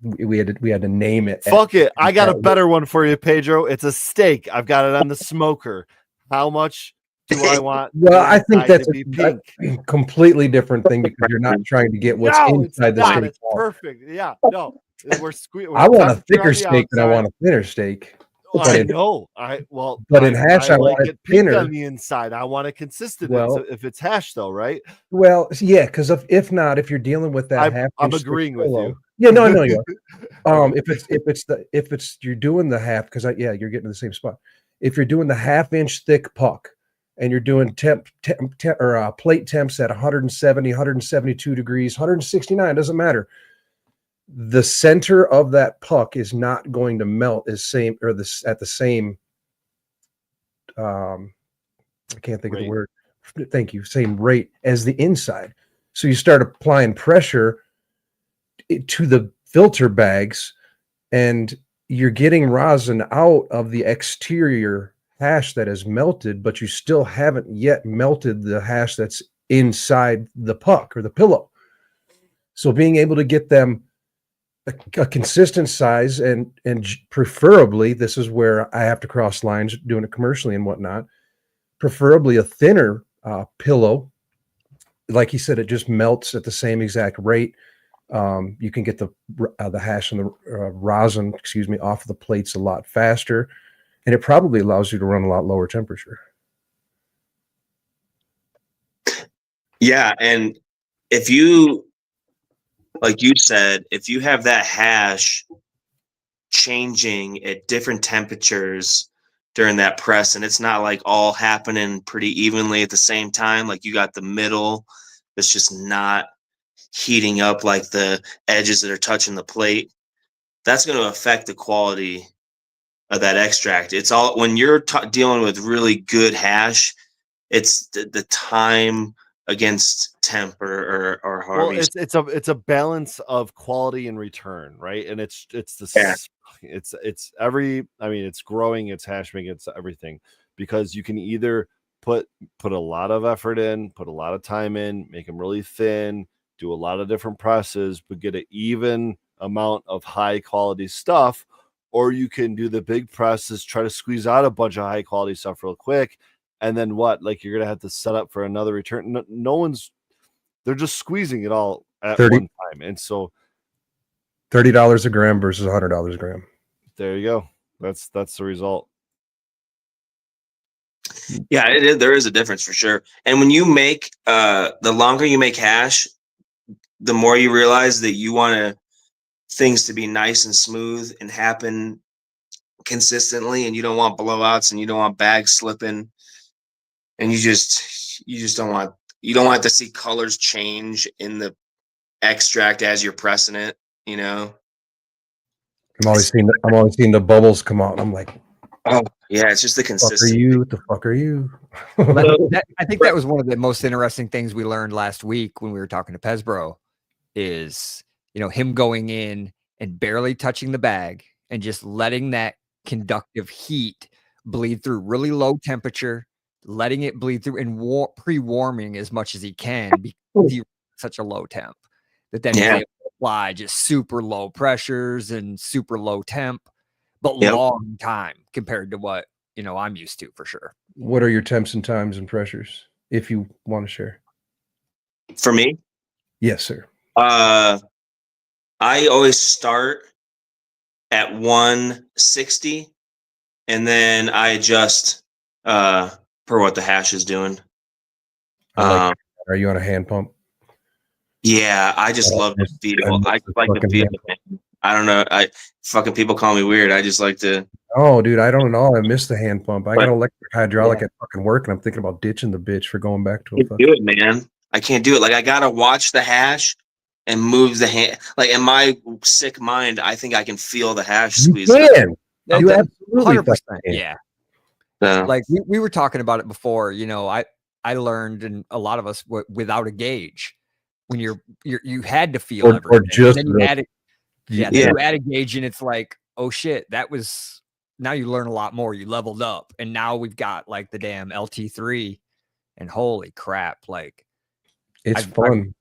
We had to name it. Fuck it. I got a better one for you, Pedro. It's a steak. I've got it on the smoker. How much do I want? Well, I think that's a completely different thing because you're not trying to get what's inside the steak. It's perfect. Yeah. No. I want a thicker steak than I want a thinner steak. But in hash, I want it thinner on the inside. I want it consistent. If it's hash, though, right? Well, yeah, because if you're dealing with that half, I'm agreeing with you. Yeah, no, you are. if you're doing the half, because you're getting to the same spot. If you're doing the half-inch thick puck and you're doing plate temps at 170, 172 degrees, 169, doesn't matter. The center of that puck is not going to melt at the same. I can't think of the word. Thank you. Same rate as the inside. So you start applying pressure to the filter bags, and you're getting rosin out of the exterior hash that is melted, but you still haven't yet melted the hash that's inside the puck or the pillow. So being able to get them a consistent size and preferably, this is where I have to cross lines doing it commercially and whatnot, preferably a thinner pillow. Like he said, it just melts at the same exact rate. You can get the hash and the rosin, off of the plates a lot faster, and it probably allows you to run a lot lower temperature. Yeah, and if you, like you said, if you have that hash changing at different temperatures during that press, and it's not like all happening pretty evenly at the same time, like you got the middle that's just not heating up like the edges that are touching the plate, that's going to affect the quality of that extract. It's all when you're dealing with really good hash, it's the time against temp or Well, Harvey's. it's a balance of quality and return, right? And it's growing, it's hashing, it's everything, because you can either put a lot of effort in, put a lot of time in, make them really thin, do a lot of different presses, but get an even amount of high quality stuff, or you can do the big presses, try to squeeze out a bunch of high quality stuff real quick, and then what? Like, you're gonna have to set up for another return. They're just squeezing it all at 30 one time. And so $30 a gram versus $100 a gram. there you go. That's the result. Yeah, there is a difference for sure. And when you make the longer you make hash, the more you realize that you want things to be nice and smooth and happen consistently, and you don't want blowouts and you don't want bags slipping, and you just don't want to see colors change in the extract as you're pressing it, you know. I'm always seeing the bubbles come out. I'm like, oh yeah, it's just the consistency. What the fuck are you? I think that was one of the most interesting things we learned last week when we were talking to Pesbro, is, him going in and barely touching the bag and just letting that conductive heat bleed through really low temperature, letting it bleed through and pre-warming as much as he can, because he's such a low temp that then he's able to apply just super low pressures and super low temp, but long time compared to what I'm used to, for sure. What are your temps and times and pressures, if you want to share? For me? Yes, sir. I always start at 160, and then I adjust per what the hash is doing. Are you on a hand pump? Yeah, I just love the feel. I like the feel. I don't know. Fucking people call me weird. I just like to. Oh, dude, I don't know. I miss the hand pump. I got electric hydraulic at fucking work, and I'm thinking about ditching the bitch for going back to it. Do it, man. I can't do it. Like, I gotta watch the hash and move the hand. Like, in my sick mind, I think I can feel the hash squeeze. You can. You absolutely 100%. Yeah. Like we were talking about it before. I learned, and a lot of us, without a gauge, when you had to feel everything. Or just and then you add a gauge, and it's like, oh shit, that was. Now you learn a lot more. You leveled up, and now we've got like the damn LT3, and holy crap, like it's fun.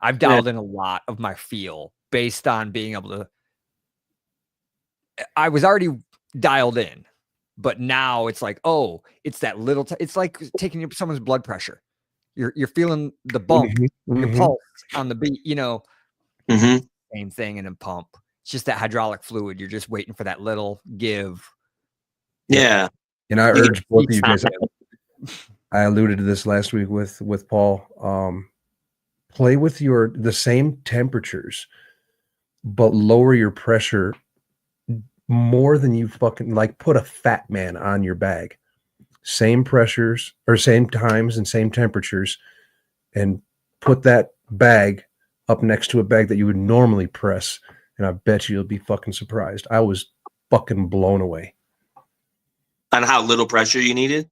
I've dialed in a lot of my feel based on being able to. I was already dialed in, but now it's like, oh, it's that little. It's like taking someone's blood pressure. You're feeling the bump, your pulse on the beat. Same thing in a pump. It's just that hydraulic fluid. You're just waiting for that little give. Yeah. And I urge both of you guys. I alluded to this last week with Paul. Play with the same temperatures, but lower your pressure more than you fucking put a fat man on your bag. Same pressures or same times and same temperatures, and put that bag up next to a bag that you would normally press. And I bet you'll be fucking surprised. I was fucking blown away. On how little pressure you needed?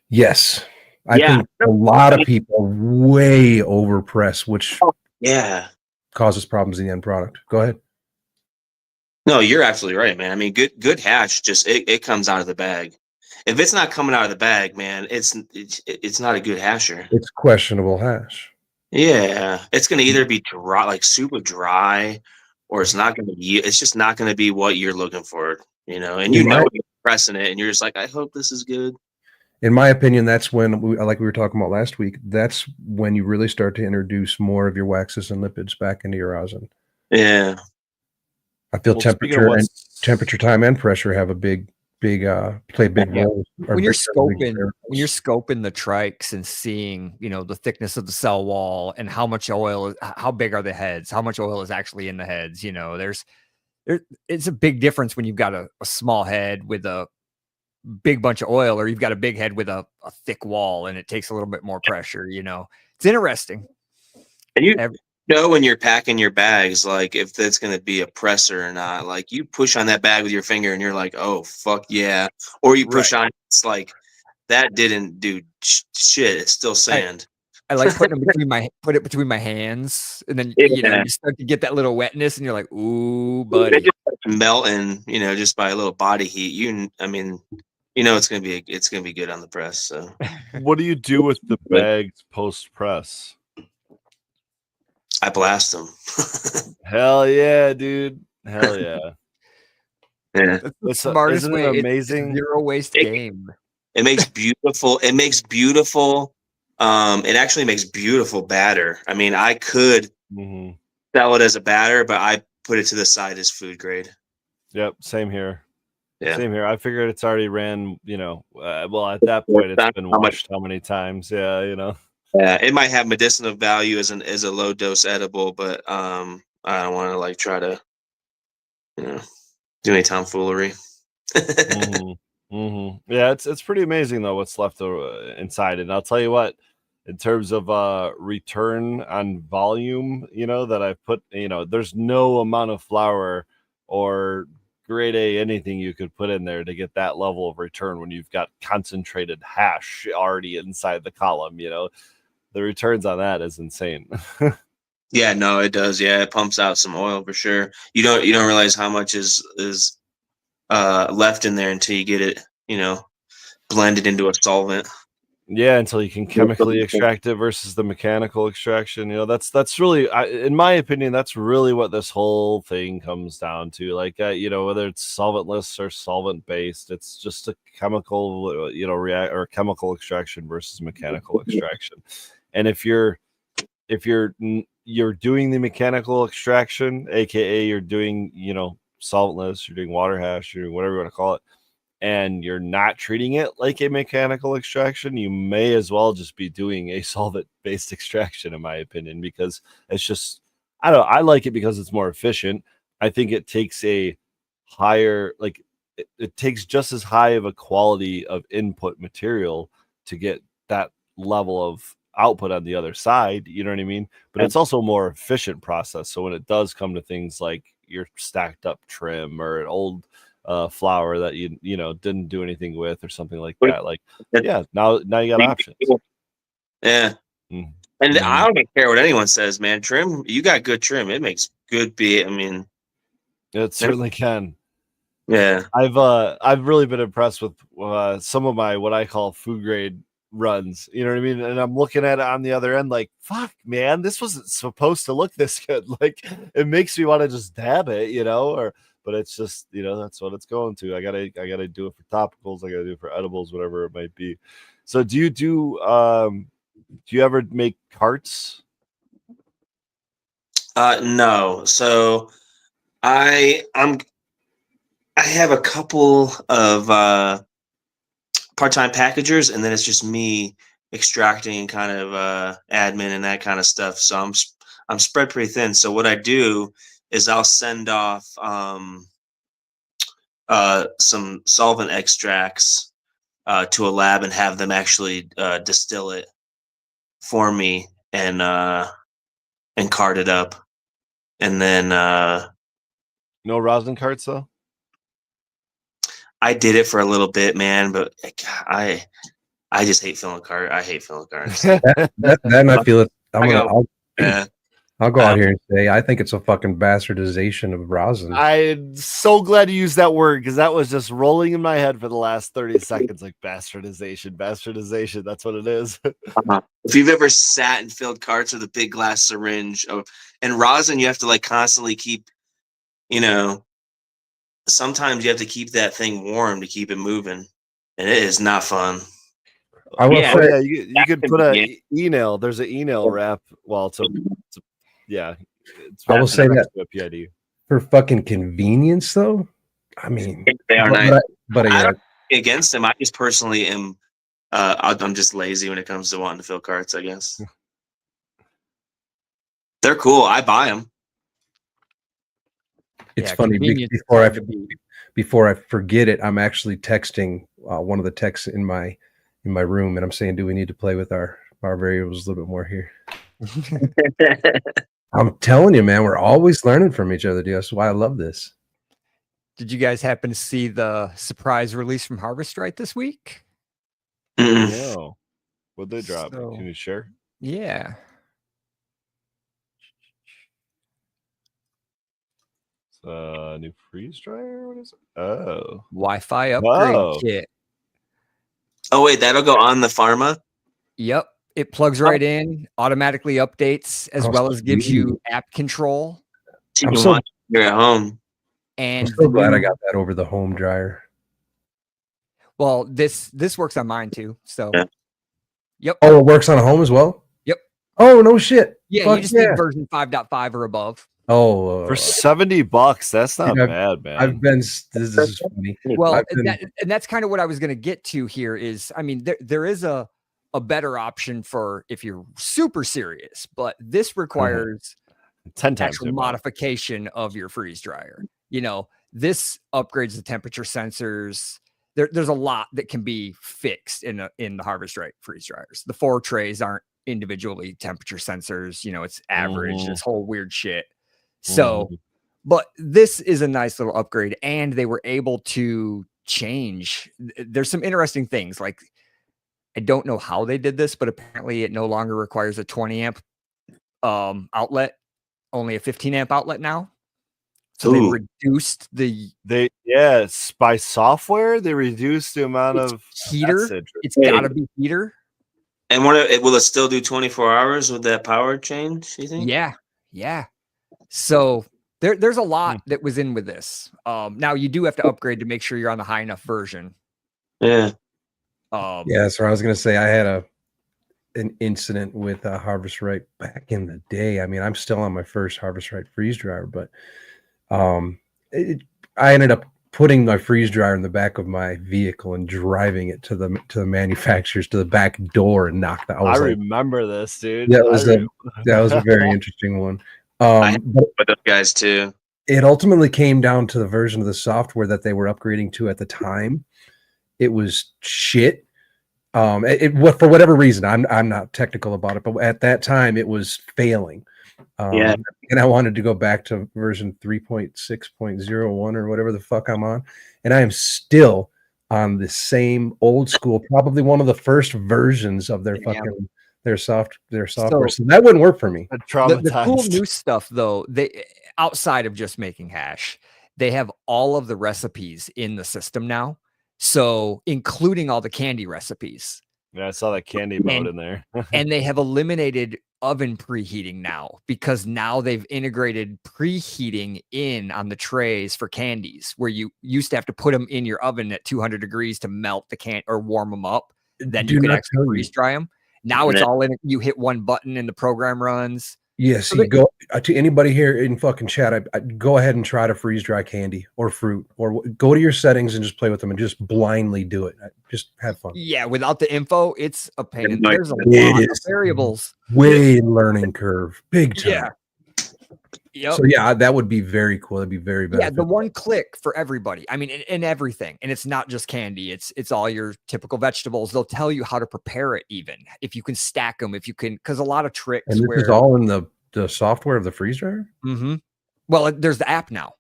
Yes. I think a lot of people way overpress, which causes problems in the end product. Go ahead. No, you're absolutely right, man. I mean, good hash, just it comes out of the bag. If it's not coming out of the bag, man, it's not a good hasher. It's questionable hash. Yeah, it's gonna either be dry, like super dry, or it's not gonna be. It's just not gonna be what you're looking for, And In my you're pressing it, and you're just like, I hope this is good. in my opinion, that's when like we were talking about last week. That's when you really start to introduce more of your waxes and lipids back into your rosin. Yeah. I feel Well, temperature, time, and pressure have a big play a big role. When you're scoping the trikes and seeing, the thickness of the cell wall and how much oil, how big are the heads, how much oil is actually in the heads, it's a big difference when you've got a small head with a big bunch of oil, or you've got a big head with a thick wall and it takes a little bit more pressure. It's interesting. And when you're packing your bags, like if that's going to be a presser or not, like you push on that bag with your finger and you're like, oh, fuck yeah. Or you push on, it's like, that didn't do shit. It's still sand. I like putting it between my hands, and then you start to get that little wetness, and you're like, "Ooh, buddy!" It just melting, just by a little body heat. It's gonna be good on the press. So, what do you do with the bags post press? I blast them. Hell yeah, dude! Hell yeah! Yeah, that's the smartest way. Amazing, it's zero waste game. It makes beautiful. It actually makes beautiful batter. I mean, I could sell it as a batter, but I put it to the side as food grade. Yep, same here. Yeah. Same here. I figured it's already ran, well, at that point, it's been washed how many times? Yeah, Yeah, it might have medicinal value as a low dose edible, but I don't want to try to, do any tomfoolery. Yeah, it's pretty amazing though what's left inside, and I'll tell you what, in terms of return on volume, that I've put, there's no amount of flour or grade A anything you could put in there to get that level of return when you've got concentrated hash already inside the column. The returns on that is insane. Yeah, no, it does. Yeah, it pumps out some oil for sure. You don't realize how much is left in there until you get it, blended into a solvent. Yeah, until you can chemically extract it versus the mechanical extraction. That's really, in my opinion, that's really what this whole thing comes down to. Like, whether it's solventless or solvent based, it's just a chemical, or chemical extraction versus mechanical extraction. And if you're doing the mechanical extraction, aka you're doing, solventless, you're doing water hash, you're doing whatever you want to call it, and you're not treating it like a mechanical extraction, you may as well just be doing a solvent-based extraction, in my opinion, because it's just, I don't know, I like it because it's more efficient. I think it takes a higher, it takes just as high of a quality of input material to get that level of output on the other side, you know what I mean? But it's also a more efficient process. So when it does come to things like your stacked up trim or an old flour that you didn't do anything with or something like that, now you got options. Yeah. And I don't care what anyone says, man. Trim, you got good trim. It makes good beer. I mean, it certainly can. Yeah, I've really been impressed with some of my what I call food grade runs, you know what I mean? And I'm looking at it on the other end like, fuck, man, this wasn't supposed to look this good. Like, it makes me want to just dab it, but it's just, that's what it's going to. I gotta do it for topicals, I gotta do it for edibles, whatever it might be. So do you ever make carts? No. So I have a couple of part-time packagers, and then it's just me extracting and kind of admin and that kind of stuff. So I'm spread pretty thin. So what I do is I'll send off some solvent extracts to a lab and have them actually distill it for me and cart it up. And then no rosin carts though? I did it for a little bit, man, but I just hate filling carts. I hate filling carts. Then I feel it. I'm I'll go out here and say I think it's a fucking bastardization of rosin. I'm so glad you used that word because that was just rolling in my head for the last 30 seconds. Like bastardization. That's what it is. If you've ever sat and filled carts with a big glass syringe and rosin, you have to like constantly keep, sometimes you have to keep that thing warm to keep it moving, and it is not fun. I will say, you could put a e-nail. There's an e-nail wrap. Well, it's I will say that a PID. for fucking convenience, though. I mean, they are nice. But I don't against them. I just personally am. I'm just lazy when it comes to wanting to fill carts, I guess. They're cool. I buy them. It's funny before I forget it, I'm actually texting one of the texts in my room, and I'm saying, do we need to play with our variables a little bit more here? I'm telling you, man, we're always learning from each other, dude. That's why I love this. Did you guys happen to see the surprise release from Harvest Right this week? No. What'd they drop? Can you share? Yeah. New freeze dryer? What is it? Oh. Wi-Fi upgrade kit. Oh, wait, that'll go on the Pharma? Yep. It plugs right in, automatically updates, as well as gives you app control. You're at home. I'm And so glad I got that over the home dryer. Well, this works on mine too. So, Yep. Oh, it works on a home as well? Yep. Oh, no shit. Yeah, you just need version 5.5 or above. Oh, for $70, that's not bad, man. This is funny. Well, and that's kind of what I was going to get to here is, I mean, there is a better option for if you're super serious, but this requires 10 times actual modification of your freeze dryer. This upgrades the temperature sensors. There's a lot that can be fixed in the Harvest Right freeze dryers. The 4 trays aren't individually temperature sensors. It's average, this whole weird shit. So, but this is a nice little upgrade, and they were able to change. There's some interesting things. Like, I don't know how they did this, but apparently it no longer requires a 20 amp outlet, only a 15 amp outlet now. So they reduced by software, they reduced the amount of heater. It's got to be heater. And will it still do 24 hours with that power change, you think? Yeah. So there's a lot that was in with this. Now you do have to upgrade to make sure you're on the high enough version. Yeah. So I was going to say I had an incident with Harvest Right back in the day. I mean, I'm still on my first Harvest Right freeze dryer, but I ended up putting my freeze dryer in the back of my vehicle and driving it to the manufacturers to the back door and knocked out. I remember this, dude. That was a very interesting one. But those guys too. It ultimately came down to the version of the software that they were upgrading to at the time. It was shit. For whatever reason, I'm not technical about it, but at that time it was failing. And I wanted to go back to version 3.6.01 or whatever the fuck I'm on, and I am still on the same old school, probably one of the first versions of their fucking their software. So that wouldn't work for me. The cool new stuff, though, they outside of just making hash, they have all of the recipes in the system now. So including all the candy recipes. Yeah, I saw that candy mode in there. And they have eliminated oven preheating now, because now they've integrated preheating in on the trays for candies, where you used to have to put them in your oven at 200 degrees to melt the can or warm them up. Then you could actually freeze dry them. Now it's all in. You hit one button and the program runs. Yes, so go to anybody here in fucking chat. I go ahead and try to freeze dry candy or fruit, or go to your settings and just play with them and just blindly do it. Just have fun. Yeah, without the info, it's a pain. There's a lot of variables. Way learning curve, big time. Yeah. Yep. So yeah, that would be very cool. That'd be very beneficial. Yeah, the one click for everybody. I mean, in everything, and it's not just candy. It's all your typical vegetables. They'll tell you how to prepare it, even if you can stack them, if you can, because a lot of tricks. And this is all in the software of the freeze dryer. Mm-hmm. Well, there's the app now.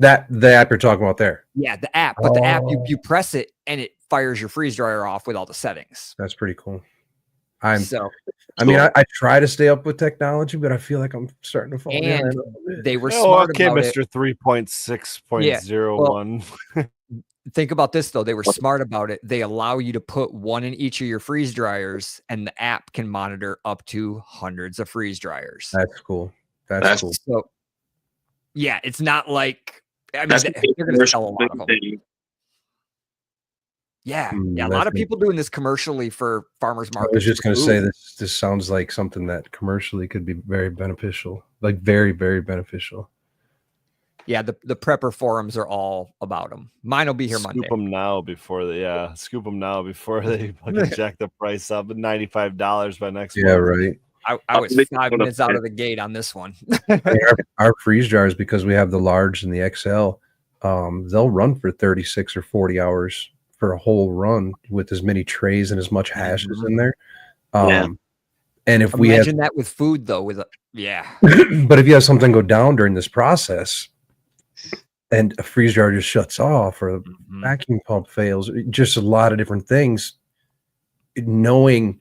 The app you're talking about there. Yeah, the app. But the app, you press it and it fires your freeze dryer off with all the settings. That's pretty cool. I mean, I try to stay up with technology, but I feel like I'm starting to fall behind. And they were smart about Mr. it. 3.6.01. Think about this though. They were smart about it. They allow you to put one in each of your freeze dryers, and the app can monitor up to hundreds of freeze dryers. That's cool. That's cool. So, yeah, it's not like they're going to sell a lot of them. Yeah, a lot of people doing this commercially for farmers markets. I was just going to say this sounds like something that commercially could be very beneficial, like very, very beneficial. Yeah, the prepper forums are all about them. Mine will be here Monday. Scoop them now before they fucking jack the price up at $95 by next month. Yeah, right. I was 5 minutes out of the gate on this one. our freeze jars, because we have the large and the XL, they'll run for 36 or 40 hours for a whole run with as many trays and as much hashes in there. And if we imagine that with food though, but if you have something go down during this process and a freeze jar just shuts off or a vacuum pump fails, just a lot of different things, knowing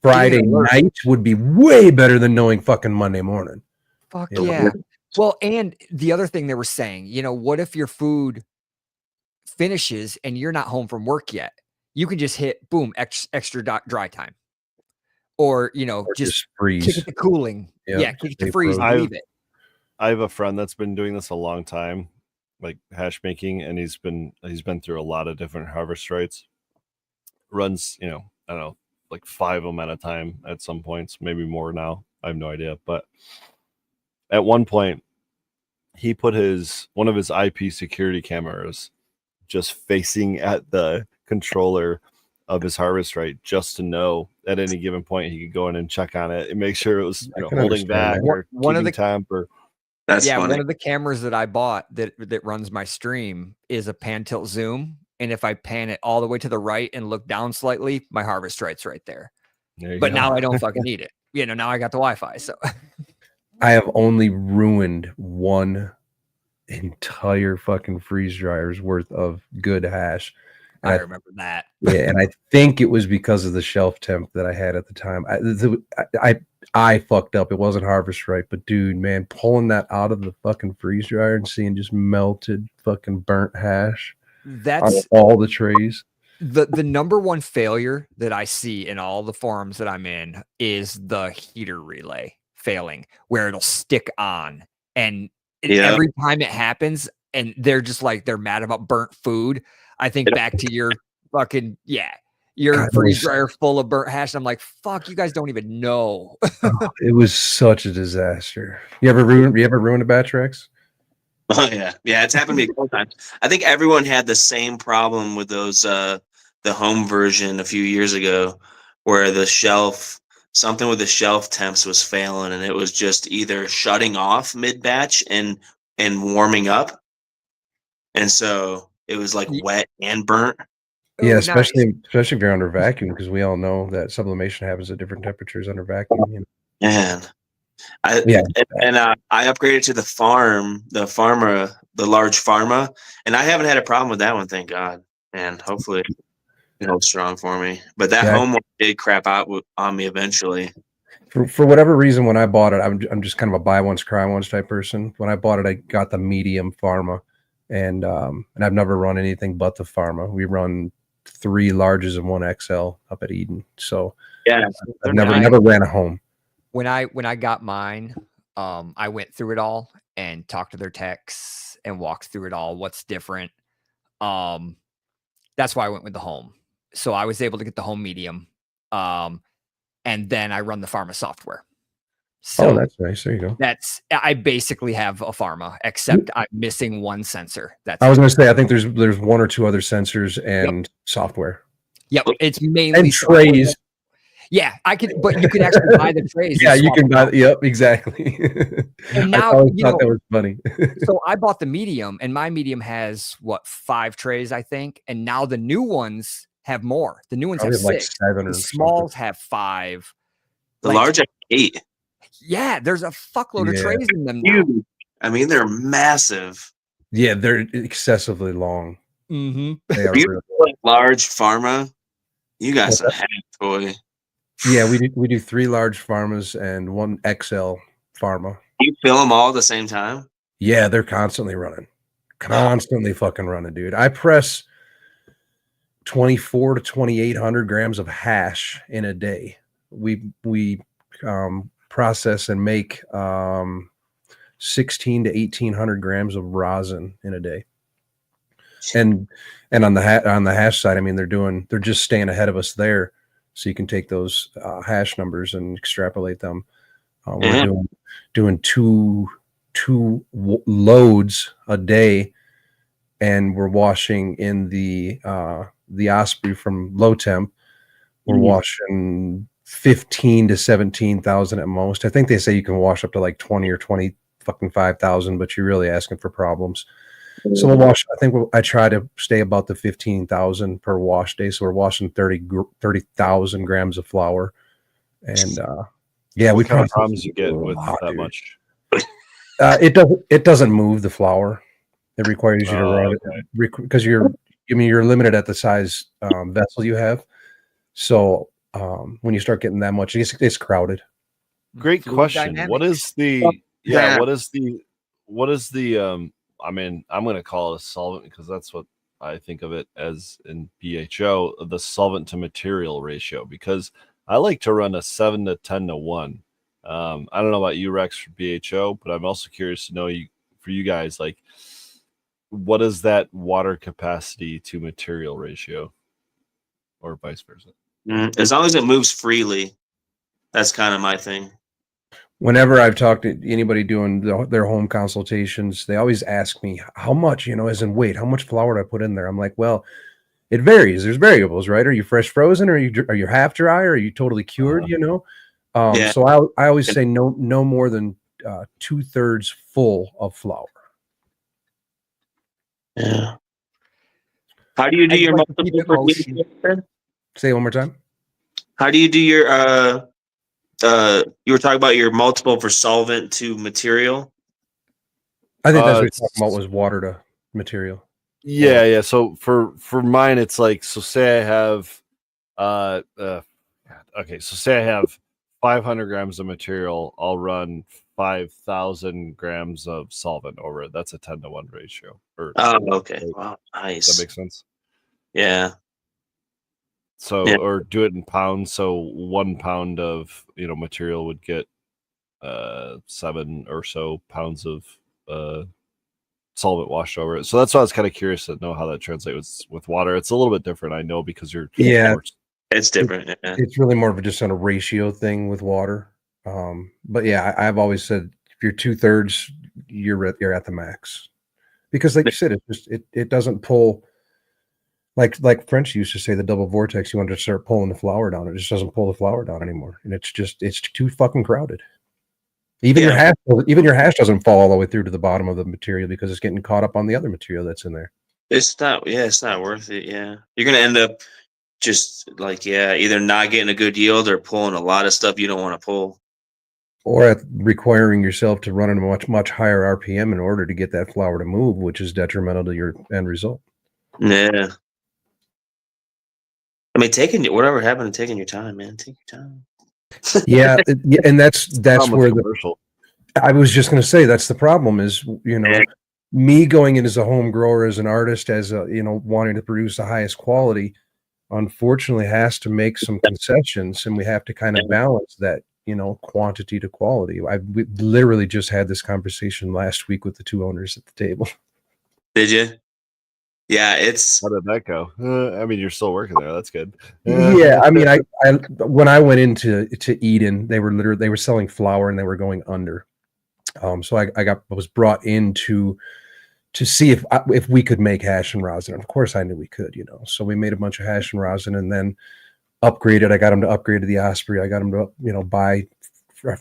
Friday night would be way better than knowing fucking Monday morning. Fuck yeah. Well, and the other thing they were saying, what if your food finishes and you're not home from work yet? You can just hit boom, extra dry time. Or, just freeze. Kick it to cooling. Yeah, kick it to freeze and leave it. I have a friend that's been doing this a long time, like hash making, and he's been through a lot of different harvest rights. Runs, I don't know, like 5 of them at a time at some points, maybe more now. I have no idea. But at one point, he put one of his IP security cameras just facing at the controller of his harvest right, just to know at any given point he could go in and check on it and make sure it was holding back or one of the temp or. That's funny. One of the cameras that I bought that runs my stream is a pan tilt zoom, and if I pan it all the way to the right and look down slightly, my harvest right's right there. But now I don't fucking need it. Now I got the Wi-Fi. So I have only ruined one entire fucking freeze dryer's worth of good hash. I remember that. Yeah, and I think it was because of the shelf temp that I had at the time. I fucked up. It wasn't harvest right, but dude, man, pulling that out of the fucking freeze dryer and seeing just melted fucking burnt hash. That's all the trays. The number one failure that I see in all the forums that I'm in is the heater relay failing, where it'll stick on, and every time it happens, and they're just like they're mad about burnt food. I think back to your fucking your freeze dryer full of burnt hash. And I'm like, fuck, you guys don't even know. It was such a disaster. You ever ruined a batch, Rex? Oh yeah, it's happened to me a couple times. I think everyone had the same problem with those the home version a few years ago, where something with the shelf temps was failing, and it was just either shutting off mid batch and warming up, and so it was like wet and burnt. Yeah, especially if you're under vacuum, because we all know that sublimation happens at different temperatures under vacuum. Man, I upgraded to the large pharma, and I haven't had a problem with that one, thank God. And hopefully it holds strong for me. But that home one did crap out on me eventually. For whatever reason, when I bought it, I'm just kind of a buy once, cry once type person. When I bought it, I got the medium pharma, and I've never run anything but the pharma. We run 3 larges and 1 XL up at Eden. So yeah, I've never ran a home. When I got mine, I went through it all and talked to their techs and walked through it all. What's different? That's why I went with the home. So I was able to get the home medium. And then I run the pharma software. So that's nice. There you go. I basically have a pharma, except I'm missing one sensor. I was going to say, I think there's 1 or 2 other sensors and software. Yep, it's mainly and trays. Software. Yeah, but you can actually buy the trays. Yeah, you can buy. Yep, exactly. And now I thought that was funny. So I bought the medium, and my medium has 5 trays, I think, and now the new ones have more. The new ones have 6. Like 7 or the smalls have 5. The large have 8. Yeah, there's a fuckload of trays in them now. I mean, they're massive. Yeah, they're excessively long. Mm-hmm. They are really large pharma. You got some hack, boy. Yeah, we do 3 large pharmas and 1 XL pharma. You fill them all at the same time? Yeah, they're constantly running. Constantly fucking running, dude. I press 24 to 2,800 grams of hash in a day. We process and make 16 to 1,800 grams of rosin in a day. And on the hash side, I mean, they're just staying ahead of us there. So you can take those hash numbers and extrapolate them. We're doing two loads a day, and we're washing in the Osprey from low temp. We're washing 15 to 17,000 at most. I think they say you can wash up to like 20 or 5,000, but you're really asking for problems. So we'll wash. I think I try to stay about the 15,000 per wash day. So we're washing 30,000 grams of flour, and yeah, what kind of problems you get with that dude. Much? It doesn't move the flour. It requires you to run it because you're limited at the size vessel you have. So when you start getting that much, it's crowded. Great question. What is the I mean, I'm going to call it a solvent because that's what I think of it as in BHO, the solvent to material ratio, because I like to run a 7 to 10 to 1. I don't know about you, Rex, for BHO, but I'm also curious to know for you guys, like, what is that water capacity to material ratio, or vice versa? As long as it moves freely, that's kind of my thing. Whenever I've talked to anybody doing their home consultations, they always ask me how much, as in weight, how much flour do I put in there? I'm like, well, it varies. There's variables, right? Are you fresh frozen? Or are you half dry? Or are you totally cured? So I always say no more than 2/3 full of flour. Yeah. How do you do your multiple? Say it one more time. How do you do your you were talking about your multiple for solvent to material? I think that's what you're talking about was water to material. Yeah. So for mine, it's like, so say I have say I have 500 grams of material, I'll run 5,000 grams of solvent over it. That's a 10 to 1 ratio. Okay. Wow, nice. That makes sense. Yeah. So, or do it in pounds. So 1 pound of material would get 7 or so pounds of solvent washed over it. So that's why I was kind of curious to know how that translates with water. It's a little bit different, I know, because you're it's different. It's really more of just on a ratio thing with water. But yeah, I've always said if you're 2/3, you're at the max, because like you said, it doesn't pull. Like French used to say, the double vortex. You want to start pulling the flour down. It just doesn't pull the flour down anymore, and it's too fucking crowded. Even your hash doesn't fall all the way through to the bottom of the material because it's getting caught up on the other material that's in there. It's not worth it. Yeah, you're gonna end up just like either not getting a good yield or pulling a lot of stuff you don't want to pull, or requiring yourself to run at a much higher RPM in order to get that flour to move, which is detrimental to your end result. Yeah. I mean, whatever happened to taking your time, man. Take your time. Yeah, and that's where I was just going to say that's the problem is, me going in as a home grower, as an artist, as wanting to produce the highest quality, unfortunately has to make some concessions, and we have to kind of balance that, quantity to quality. We literally just had this conversation last week with the 2 owners at the table. Did you? Yeah, how did that go? I mean, you're still working there. That's good. Yeah, I mean, I when I went into Eden, they were selling flour and they were going under. So I was brought in to see if we could make hash and rosin. And of course, I knew we could. So we made a bunch of hash and rosin, and then upgraded. I got them to upgrade to the Osprey. I got them to buy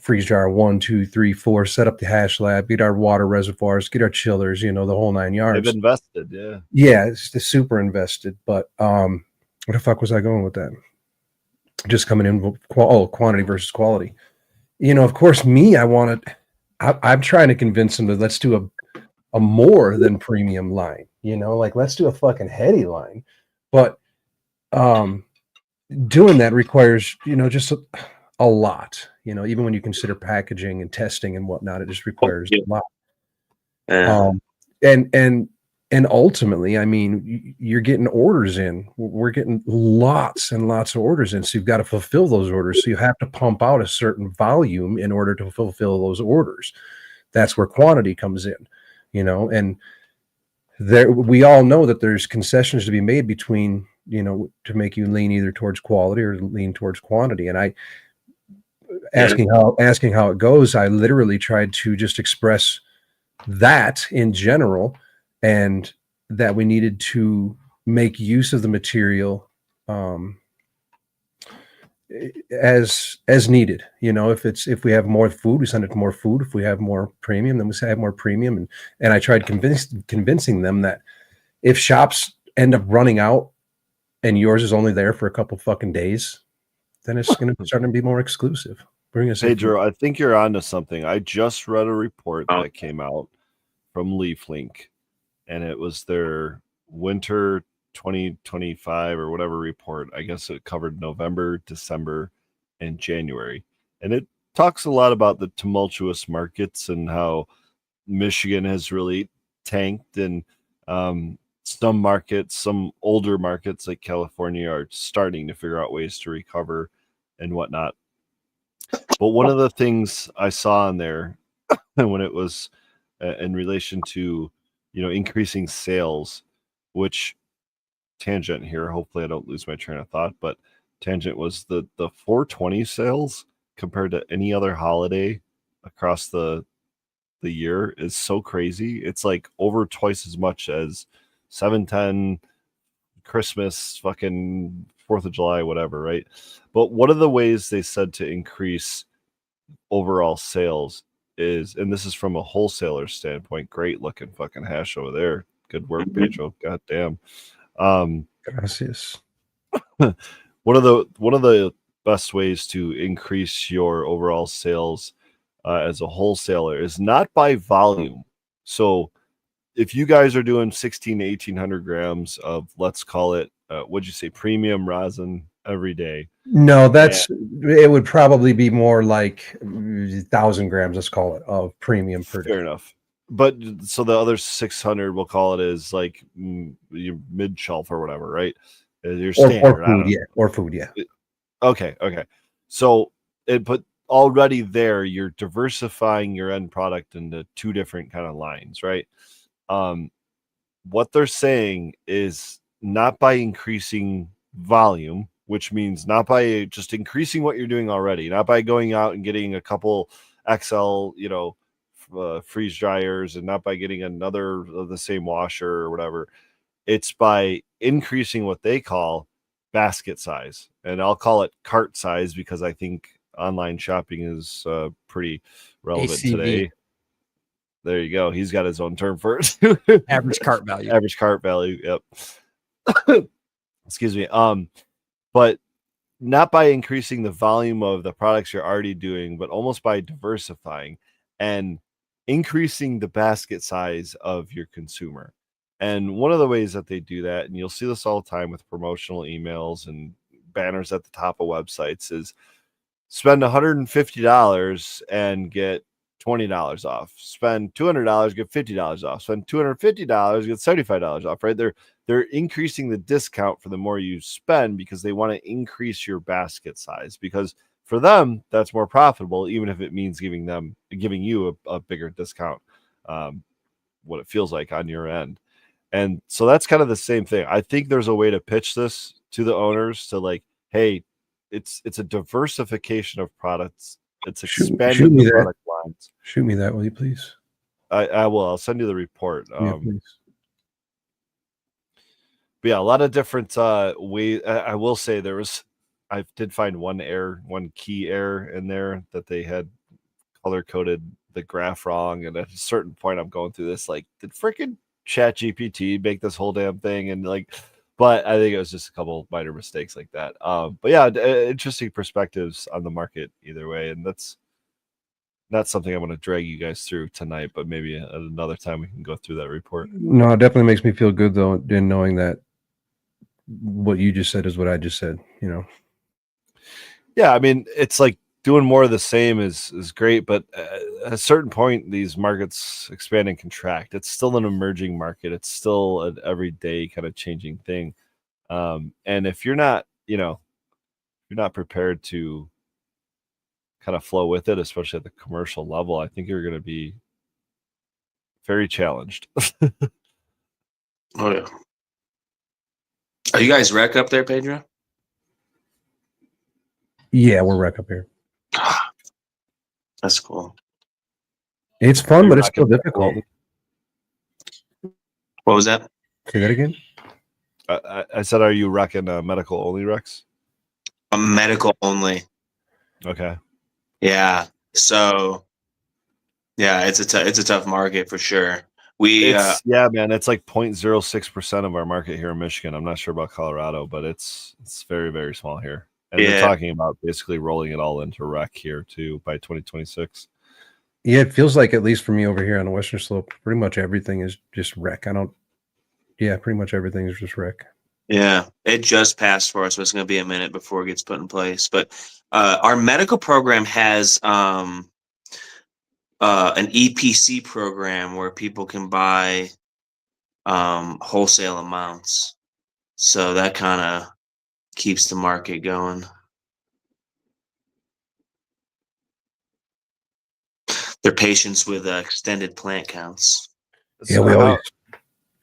freeze jar 1, 2, 3, 4, set up the hash lab, get our water reservoirs, get our chillers, the whole 9 yards. They've invested, yeah. Yeah, it's super invested. But where the fuck was I going with that? Just coming in, quantity versus quality. Of course, I'm trying to convince them that let's do a more than premium line. Like let's do a fucking heady line. But doing that requires, just a lot, even when you consider packaging and testing and whatnot, it just requires a lot. Um, and ultimately, I mean, you're getting orders in. We're getting lots and lots of orders in, so you've got to fulfill those orders. So you have to pump out a certain volume in order to fulfill those orders. That's where quantity comes in, and we all know that there's concessions to be made between, to make you lean either towards quality or lean towards quantity. And asking how it goes, I literally tried to just express that in general, and that we needed to make use of the material as needed. If we have more food, we send it to more food. If we have more premium, then we have more premium. And I tried convincing them that if shops end up running out and yours is only there for a couple fucking days, then it's going to start to be more exclusive. Pedro, I think you're onto something. I just read a report that came out from LeafLink, and it was their winter 2025 or whatever report. I guess it covered November, December, and January. And it talks a lot about the tumultuous markets and how Michigan has really tanked, and some markets, some older markets like California, are starting to figure out ways to recover and whatnot. But one of the things I saw in there when it was in relation to, increasing sales, which tangent here, hopefully I don't lose my train of thought, but tangent was the 420 sales compared to any other holiday across the year is so crazy. It's like over twice as much as 710, Christmas, fucking 4th of July, whatever, right? But one of the ways they said to increase overall sales is, and this is from a wholesaler standpoint, great looking fucking hash over there. Good work, Pedro. God damn. Gracias. One of the best ways to increase your overall sales as a wholesaler is not by volume. So if you guys are doing 16 to 1800 grams of, let's call it, what'd you say, premium rosin every day? No, it would probably be more like 1,000 grams, let's call it, of premium per day. Fair enough. But so the other 600, we'll call it, is like your mid shelf or whatever, right? Your standard. Or food, yeah. Okay. So but already there, you're diversifying your end product into two different kind of lines, right? What they're saying is not by increasing volume, which means not by just increasing what you're doing already, not by going out and getting a couple XL, freeze dryers, and not by getting another of the same washer or whatever. It's by increasing what they call basket size, and I'll call it cart size because I think online shopping is pretty relevant today. There you go. He's got his own term for it. Average cart value. Average cart value. Yep. Excuse me. But not by increasing the volume of the products you're already doing, but almost by diversifying and increasing the basket size of your consumer. And one of the ways that they do that, and you'll see this all the time with promotional emails and banners at the top of websites, is spend $150 and get $20 off. Spend $200, get $50 off. Spend $250, get $75 off, right? They're increasing the discount for the more you spend because they want to increase your basket size, because for them that's more profitable, even if it means giving you a bigger discount, what it feels like on your end. And so that's kind of the same thing. I think there's a way to pitch this to the owners to, like, hey, it's a diversification of products. It's expanding the product lines. Shoot me that, will you please? I will. I'll send you the report. Please. But yeah, a lot of different ways. I will say I did find one key error in there that they had color coded the graph wrong. And at a certain point, I'm going through this, like, did freaking ChatGPT make this whole damn thing? And but I think it was just a couple minor mistakes like that. But yeah, interesting perspectives on the market either way. And that's not something I want to drag you guys through tonight, but maybe at another time we can go through that report. No, it definitely makes me feel good though, in knowing that what you just said is what I just said, you know. Yeah, I mean, it's like doing more of the same is great, but at a certain point, these markets expand and contract. It's still an emerging market. It's still an everyday kind of changing thing. And if you're not, you're not prepared to kind of flow with it, especially at the commercial level, I think you're going to be very challenged. Oh yeah. Are you guys rec up there, Pedro? Yeah, we're wreck up here. That's cool. It's fun, but it's still difficult. What was that? Say that again. I said, are you wrecking medical only Rex? A medical only. Okay. Yeah. So, yeah, it's a tough market for sure. Yeah, man, it's like 0.06% of our market here in Michigan. I'm not sure about Colorado, but it's very, very small here. And they're talking about basically rolling it all into rec here too by 2026. Yeah, it feels like, at least for me over here on the Western Slope, pretty much everything is just rec. Pretty much everything is just rec. Yeah, it just passed for us, so it's going to be a minute before it gets put in place. But our medical program has an EPC program where people can buy wholesale amounts. So that kind of keeps the market going. They're patients with extended plant counts. Yeah, we always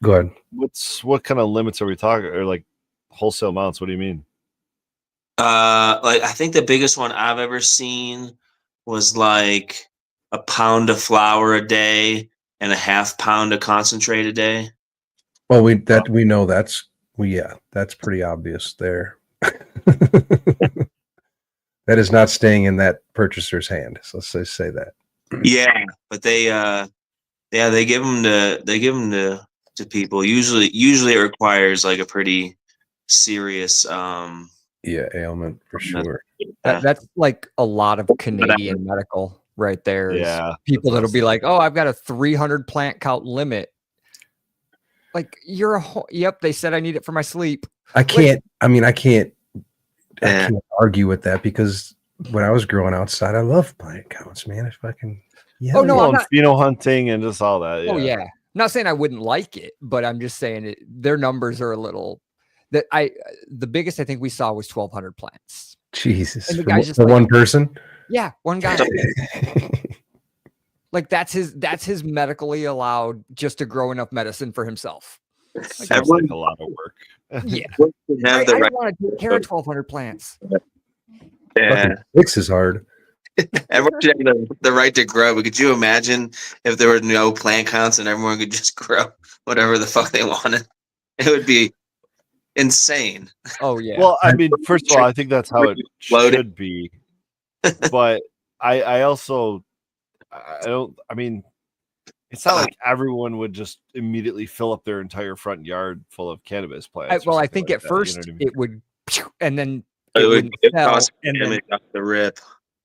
go ahead. What kind of limits are we talking, or like wholesale amounts? What do you mean? Like I think the biggest one I've ever seen was like a pound of flour a day and a half pound of concentrate a day. Well, we know that's pretty obvious there. That is not staying in that purchaser's hand. So let's say that. Yeah, but they give them to people. Usually it requires like a pretty serious ailment for sure. That's like a lot of Canadian medical right there. Yeah, people that'll be like, oh, I've got a 300 plant count limit. Like yep, they said I need it for my sleep. I can't argue with that, because when I was growing outside, I love plant counts, man. If I can, I'm not pheno hunting and just all that. Yeah. Oh yeah, I'm not saying I wouldn't like it, but I'm just saying their numbers are a little. The biggest I think we saw was 1,200 plants. Jesus, and the guy's just for one person. Yeah, one guy. Like that's his medically allowed just to grow enough medicine for himself. Sounds like a lot of work. Yeah, I don't want to take care of 1,200 plants. Yeah, Fix is hard. Everyone should have the right to grow. But could you imagine if there were no plant counts and everyone could just grow whatever the fuck they wanted? It would be insane. Oh yeah. Well, I mean, first of all, I think that's how it should be. But I also don't. I mean, it's not like everyone would just immediately fill up their entire front yard full of cannabis plants. I think like at first it would, and then it would cause damage off the rip.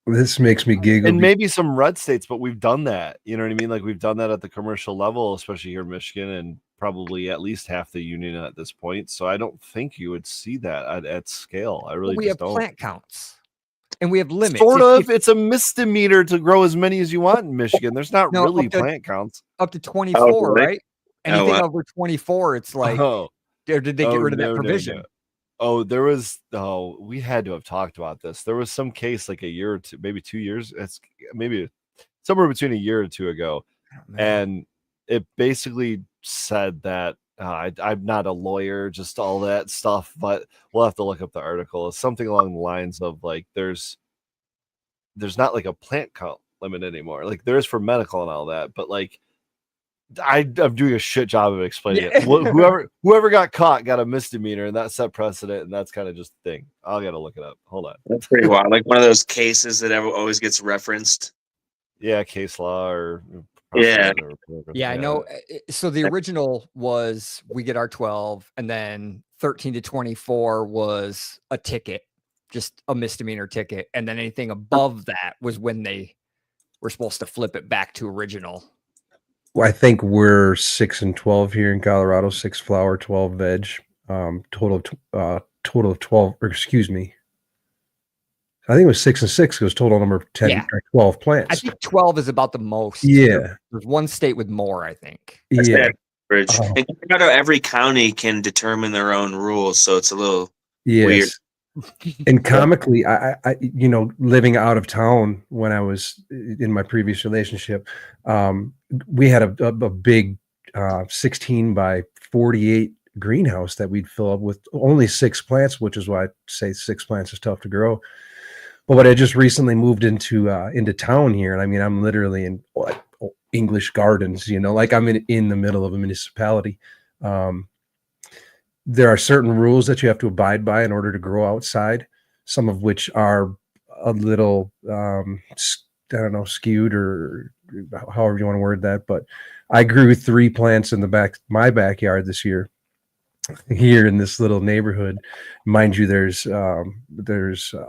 This makes me giggle. And maybe some red states, but we've done that. You know what I mean? Like we've done that at the commercial level, especially here in Michigan, and probably at least half the union at this point. So I don't think you would see that at scale. I really we have don't. Plant counts. And we have limits. Sort of. It's a misdemeanor to grow as many as you want in Michigan. There's not really plant counts. Up to 24, right? Anything over 24, it's like, did they get rid of that provision? No. We had to have talked about this. There was some case like a year or two, maybe 2 years. It's maybe somewhere between a year or two ago. And it basically said that I'm not a lawyer, just all that stuff, but we'll have to look up the article. It's something along the lines of like there's not like a plant count limit anymore. Like there is for medical and all that, but like I'm doing a shit job of explaining it. Whoever got caught got a misdemeanor, and that set precedent, and that's kind of just the thing. I'll gotta look it up. Hold on. That's pretty wild. Like one of those cases that always gets referenced. Yeah, case law or yeah. I know. So the original was we get our 12, and then 13 to 24 was a ticket, just a misdemeanor ticket, and then anything above that was when they were supposed to flip it back to original. I think we're 6 and 12 here in Colorado, 6 flower, 12 veg. Total of 12, or excuse me, I think it was 6 and 6. It was total number of 10 or 12 plants. I think 12 is about the most. Yeah. There's one state with more, I think. Yeah. And every county can determine their own rules, so it's a little weird. And comically, I living out of town when I was in my previous relationship, we had a big 16 by 48 greenhouse that we'd fill up with only 6 plants, which is why I say 6 plants is tough to grow. But I just recently moved into town here, and I mean, I'm literally in English Gardens, like I'm in the middle of a municipality. There are certain rules that you have to abide by in order to grow outside, some of which are a little, skewed, or however you want to word that. But I grew 3 plants in my backyard this year, here in this little neighborhood. Mind you, there's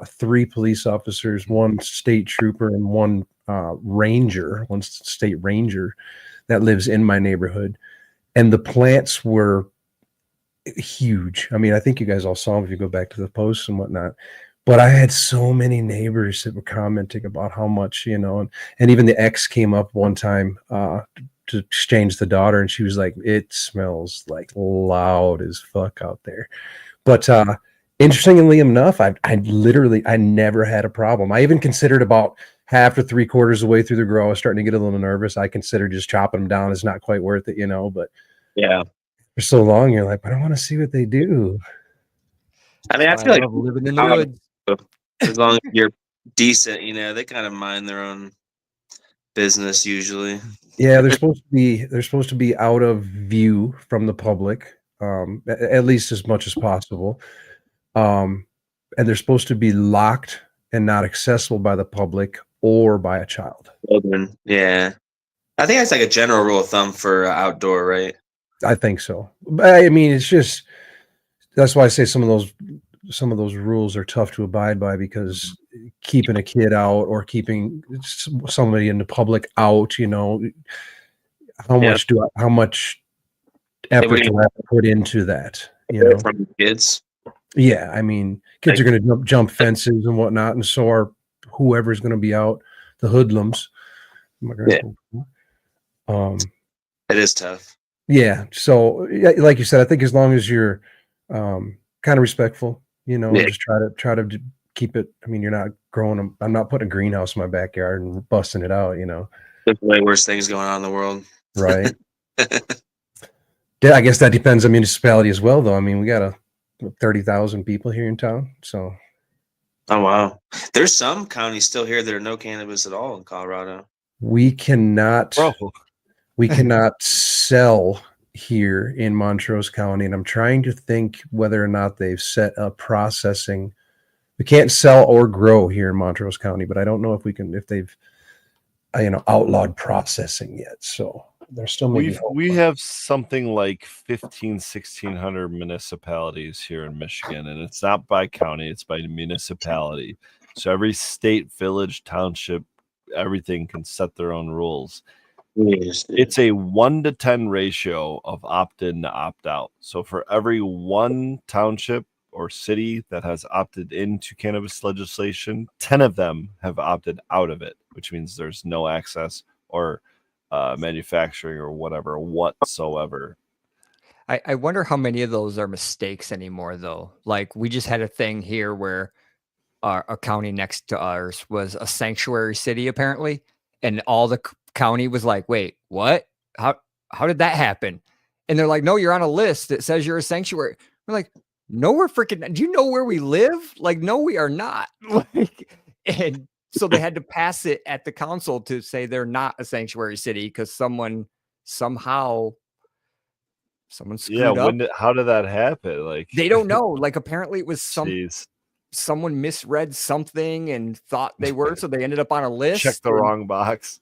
3 police officers, 1 state trooper, and 1 one state ranger that lives in my neighborhood. And the plants were huge. I mean, I think you guys all saw them if you go back to the posts and whatnot. But I had so many neighbors that were commenting about how much, and even the ex came up one time to exchange the daughter, and she was like, it smells like loud as fuck out there. But interestingly enough, I never had a problem. I even considered about half to 3/4 of the way through the grow, I was starting to get a little nervous. I considered just chopping them down. It's not quite worth it, but yeah, for so long you're like, but I want to see what they do. I mean, I feel like living in the woods. As long as you're decent, they kind of mind their own business usually. Yeah, they're supposed to be out of view from the public, at least as much as possible. And they're supposed to be locked and not accessible by the public or by a child. Children, yeah. I think that's like a general rule of thumb for outdoor, right? I think so. I mean, it's just, that's why I say some of those rules are tough to abide by, because keeping a kid out or keeping somebody in the public out, how much effort do I have to put into that? From kids. Yeah, I mean, kids are going to jump fences and whatnot, and so are whoever's going to be out, the hoodlums. It is tough. Yeah, so like you said, I think as long as you're kind of respectful, just try to keep it. I mean, you're not growing them. I'm not putting a greenhouse in my backyard and busting it out. There's way worse things going on in the world, right? Yeah, I guess that depends on municipality as well, though. I mean, we got 30,000 people here in town, so. Oh wow, there's some counties still here that are no cannabis at all in Colorado. We cannot sell here in Montrose County, and I'm trying to think whether or not they've set up processing. We can't sell or grow here in Montrose County, but I don't know if they've outlawed processing yet. So there's still we have something like 1,600 municipalities here in Michigan, and it's not by county, it's by municipality. So every state, village, township, everything can set their own rules. It's a 1-to-10 ratio of opt-in to opt-out. So for every 1 township or city that has opted into cannabis legislation, 10 of them have opted out of it, which means there's no access or manufacturing or whatever whatsoever. I wonder how many of those are mistakes anymore, though. Like, we just had a thing here where a county next to ours was a sanctuary city, apparently, and all the county was like, wait, what? How did that happen? And they're like, no, you're on a list that says you're a sanctuary. We're like, no, we're freaking, do you know where we live? Like, no, we are not. And so they had to pass it at the council to say they're not a sanctuary city because someone screwed up. How did that happen? Like, they don't know. Like, apparently it was someone misread something and thought they were, so they ended up on a list. Check the wrong box.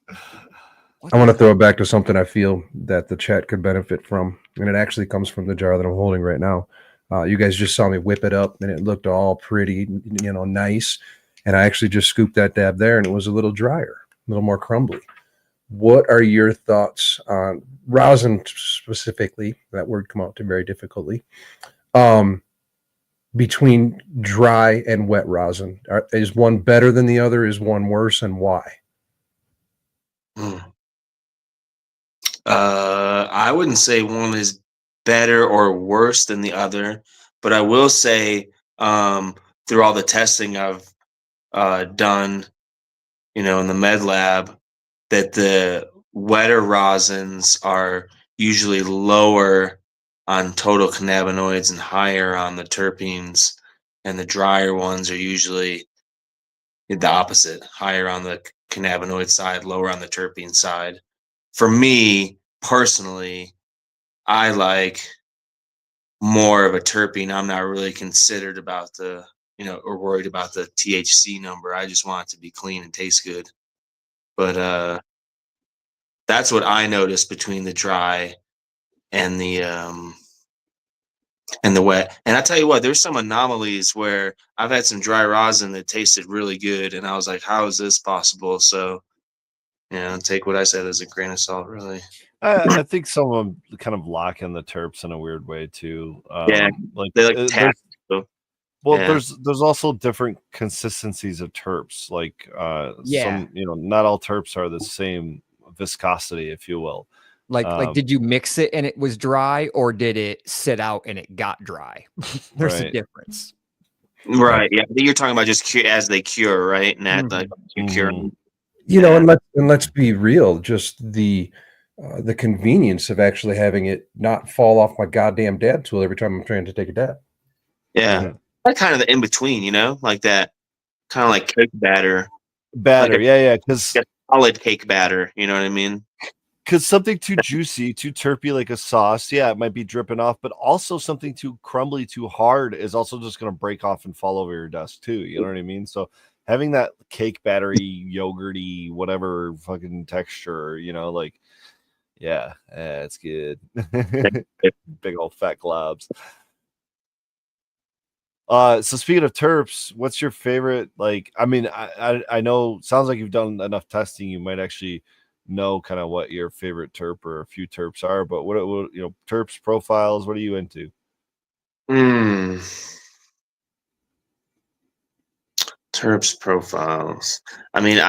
I want to throw it back to something I feel that the chat could benefit from, and it actually comes from the jar that I'm holding right now. You guys just saw me whip it up, and it looked all pretty, nice. And I actually just scooped that dab there, and it was a little drier, a little more crumbly. What are your thoughts on rosin specifically? That word come out to very difficultly. between dry and wet rosin? Is one better than the other? Is one worse, and why? I wouldn't say one is better or worse than the other, but I will say through all the testing I've done, in the med lab, that the wetter rosins are usually lower on total cannabinoids and higher on the terpenes, and the drier ones are usually the opposite, higher on the cannabinoid side, lower on the terpene side. For me personally, I like more of a terpene. I'm not really considered about or worried about the THC number. I just want it to be clean and taste good. But that's what I noticed between the dry and the wet. And I tell you what, there's some anomalies where I've had some dry rosin that tasted really good, and I was like, how is this possible? So, take what I said as a grain of salt, really. I think some of them kind of lock in the terps in a weird way too. Yeah, like they like tap. Well, Yeah. there's also different consistencies of terps. Like some, not all terps are the same viscosity, if you will. Like did you mix it and it was dry, or did it sit out and it got dry? There's a difference. Right. Yeah. You're talking about just as they cure, right? And that like cure. And let's be real. Just the convenience of actually having it not fall off my goddamn dab tool every time I'm trying to take a dab. Yeah. Like kind of the in between, like that kind of like cake batter. Batter, like because solid cake batter. You know what I mean? Because something too juicy, too terpy, like a sauce, it might be dripping off, but also something too crumbly, too hard is also just going to break off and fall over your desk too. You know what I mean? So having that cake battery, yogurty, whatever fucking texture, it's good. Big old fat globs. So speaking of terps, what's your favorite? Like, I mean, I know, sounds like you've done enough testing. You might actually know kind of what your favorite terp or a few terps are, but what terps profiles, what are you into? Terps profiles. I mean,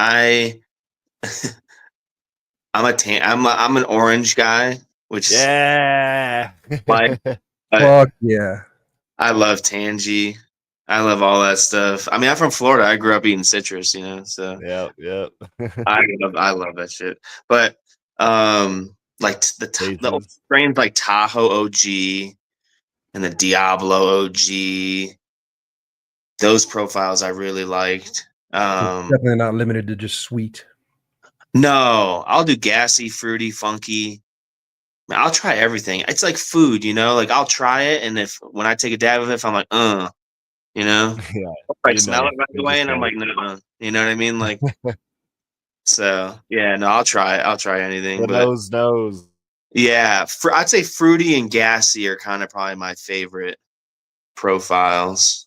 I'm an orange guy, which fuck yeah. I love tangy. I love all that stuff. I mean, I'm from Florida. I grew up eating citrus, so yeah. I love that shit. But like the strains like Tahoe OG and the Diablo OG, those profiles I really liked. Definitely not limited to just sweet. No, I'll do gassy, fruity, funky. I'll try everything. It's like food, like I'll try it, and when I take a dab of it, if I'm like, I smell it right away, and I'm like, no, you know what I mean? Like, so yeah, no, I'll try anything. The nose. Yeah, I'd say fruity and gassy are kind of probably my favorite profiles.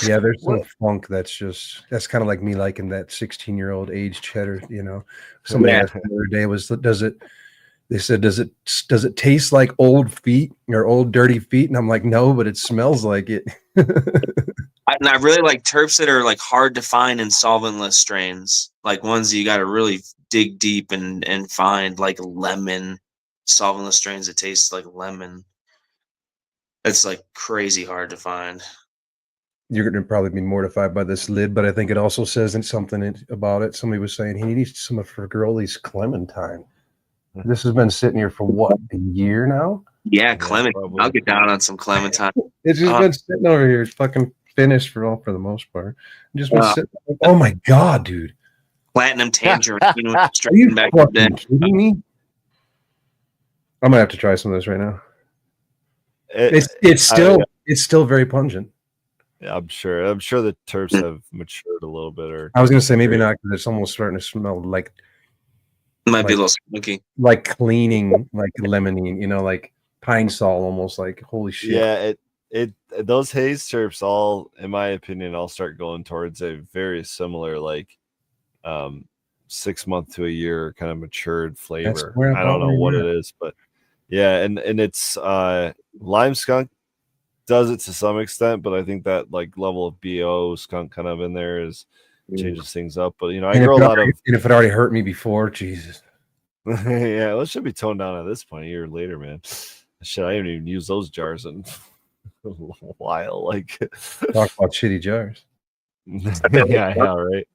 Yeah, there's some funk that's kind of like me liking that 16-year-old aged cheddar. Somebody asked me the other day, they said, does it taste like old feet or old dirty feet? And I'm like, no, but it smells like it. And I really like terps that are like hard to find in solventless strains, like ones that you got to really dig deep and find, like lemon solventless strains that taste like lemon. It's like crazy hard to find. You're going to probably be mortified by this lid, but I think it also says something about it. Somebody was saying he needs some of Fergoli's Clementine. This has been sitting here for what, a year now? Yeah, Clementine. I'll get down on some Clementine. It's just been sitting over here. It's fucking finished for the most part. Just been sitting. Oh my god, dude! Platinum tangerine. Are you fucking kidding me? I'm gonna have to try some of this right now. It's still very pungent. Yeah, I'm sure the terps have matured a little bit. Or I was gonna say maybe not, because it's almost starting to smell like. It might be a little smoky. Like cleaning, like lemonine, like pine sol, almost like holy shit. Yeah, those haze terps all, in my opinion, all start going towards a very similar 6 month to a year kind of matured flavor. I don't know what it is, but Yeah, and it's lime skunk does it to some extent, but I think that like level of BO skunk kind of in there is changes things up. But you know, I And grow a lot of and if it already hurt me before, Jesus. yeah, well, it should be toned down at this point a year later, man. Shit, I haven't even used those jars in a while. Like Talk about shitty jars. yeah, right.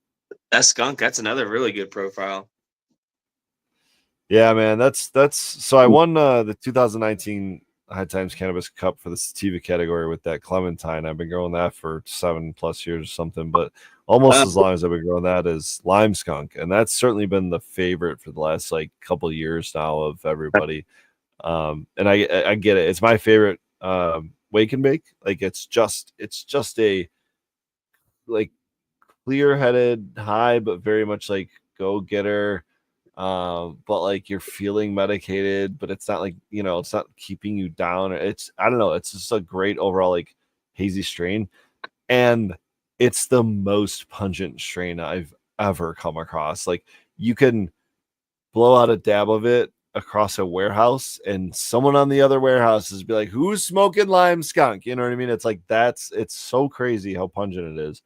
That skunk, that's another really good profile. Yeah, man, that's so I won the 2019 High Times Cannabis Cup for the sativa category with that Clementine. I've been growing that for 7+ years or something, but almost as long as I've been growing that is Lime Skunk, and that's certainly been the favorite for the last like couple of years now of everybody. And I get it; it's my favorite wake and bake. Like it's just a like clear-headed high, but very much like go getter. But like you're feeling medicated, but it's not like, you know, it's not keeping you down. It's, I don't know, it's just a great overall like hazy strain, and it's the most pungent strain I've ever come across. Like you can blow out a dab of it across a warehouse and someone on the other warehouse is be like, who's smoking lime skunk? You know what I mean? It's like it's so crazy how pungent it is.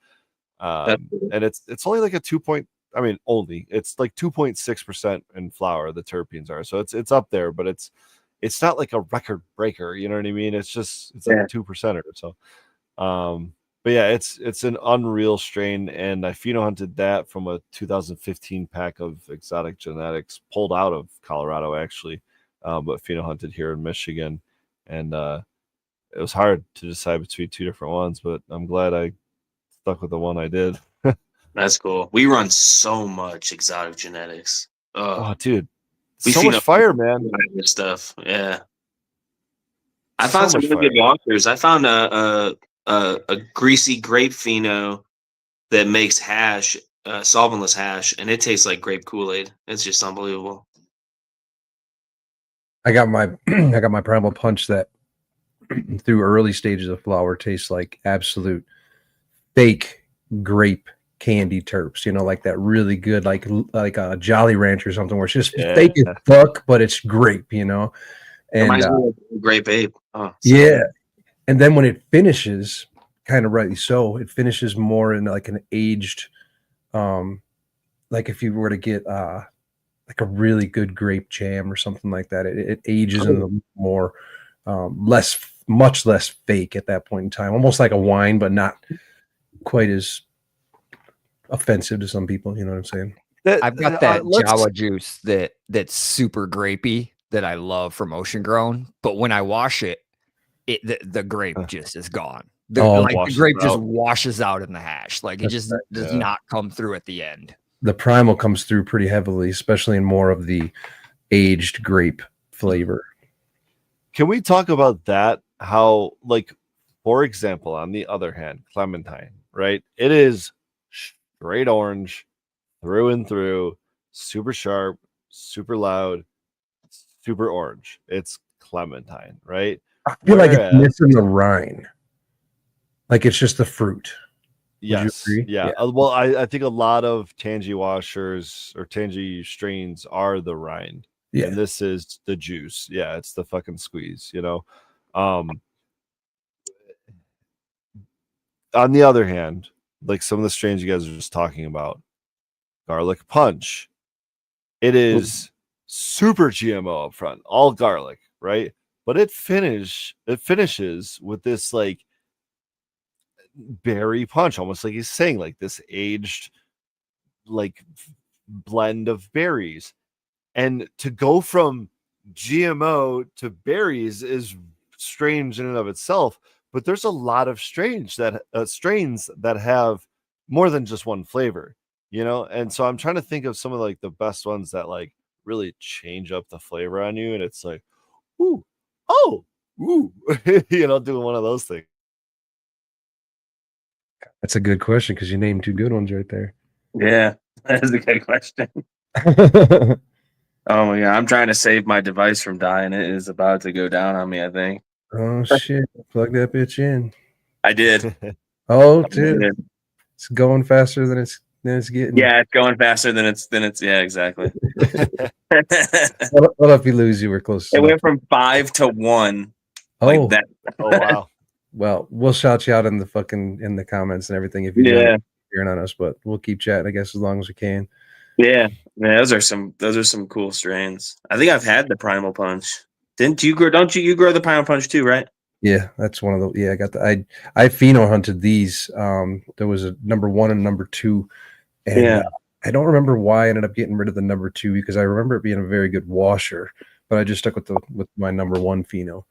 And it's only like a 2 point, I mean, only it's like 2.6% in flower, the terpenes are. So it's up there, but it's not like a record breaker, you know what I mean? It's just it's like 2% or so. But yeah, it's an unreal strain, and I pheno hunted that from a 2015 pack of exotic genetics pulled out of Colorado actually, but pheno hunted here in Michigan, and it was hard to decide between two different ones, but I'm glad I stuck with the one I did. That's cool. We run so much exotic genetics. Oh, dude, we so much fire, man. This stuff, yeah. I found some really good walkers. I found a greasy grape pheno that makes hash, solventless hash, and it tastes like grape Kool-Aid. It's just unbelievable. I got my I got my primal punch that through early stages of flower tastes like absolute fake grape candy terps, you know, like that really good, like a Jolly Rancher or something, where it's just fake as fuck, but it's grape, you know. And grape ape. Oh, yeah. And then when it finishes, kind of rightly so, it finishes more in like an aged, like if you were to get like a really good grape jam or something like that, it ages in a more much less fake at that point in time, almost like a wine, but not quite as offensive to some people. You know what I'm saying? I've got that Jawa juice that's super grapey that I love from Ocean Grown, but when I wash it, the grape just is gone. The grape just washes out in the hash. Like it just does not come through at the end. The primal comes through pretty heavily, especially in more of the aged grape flavor. Can we talk about that? How, like, for example, on the other hand, Clementine, right? It is straight orange through and through, super sharp, super loud, super orange. It's Clementine, right? I feel like it's missing the rind. Like it's just the fruit. Yes. Yeah. Well, I think a lot of Tangy washers or Tangy strains are the rind. Yeah. And this is the juice. Yeah, it's the fucking squeeze, you know. On the other hand, like some of the strains you guys are just talking about, garlic punch. It is super GMO up front, all garlic, right? But it finishes with this like berry punch, almost like he's saying, like this aged like blend of berries. And to go from GMO to berries is strange in and of itself, but there's a lot of strains that have more than just one flavor, you know. And so I'm trying to think of some of like the best ones that like really change up the flavor on you, and it's like, ooh, oh, ooh, you know, doing one of those things. That's a good question because you named two good ones right there. Yeah, that is a good question. Oh my god, I'm trying to save my device from dying. It is about to go down on me, I think. Oh shit! Plug that bitch in. I did. Oh, dude, it's going faster than it's Then it's getting it's going faster than it's yeah, exactly. Well, if you lose, you were close. It went from 5 to 1. Oh, Like that. Oh wow. well, we'll shout you out in the comments and everything if you're hearing on us, but we'll keep chatting, I guess, as long as we can. Yeah. Those are some cool strains. I think I've had the Primal Punch. Didn't you grow? Don't you grow the Primal Punch too, right? Yeah, that's one of the. Yeah, I got the. I pheno hunted these. There was a number 1 and number 2, and I don't remember why I ended up getting rid of the number 2 because I remember it being a very good washer, but I just stuck with my number 1 pheno.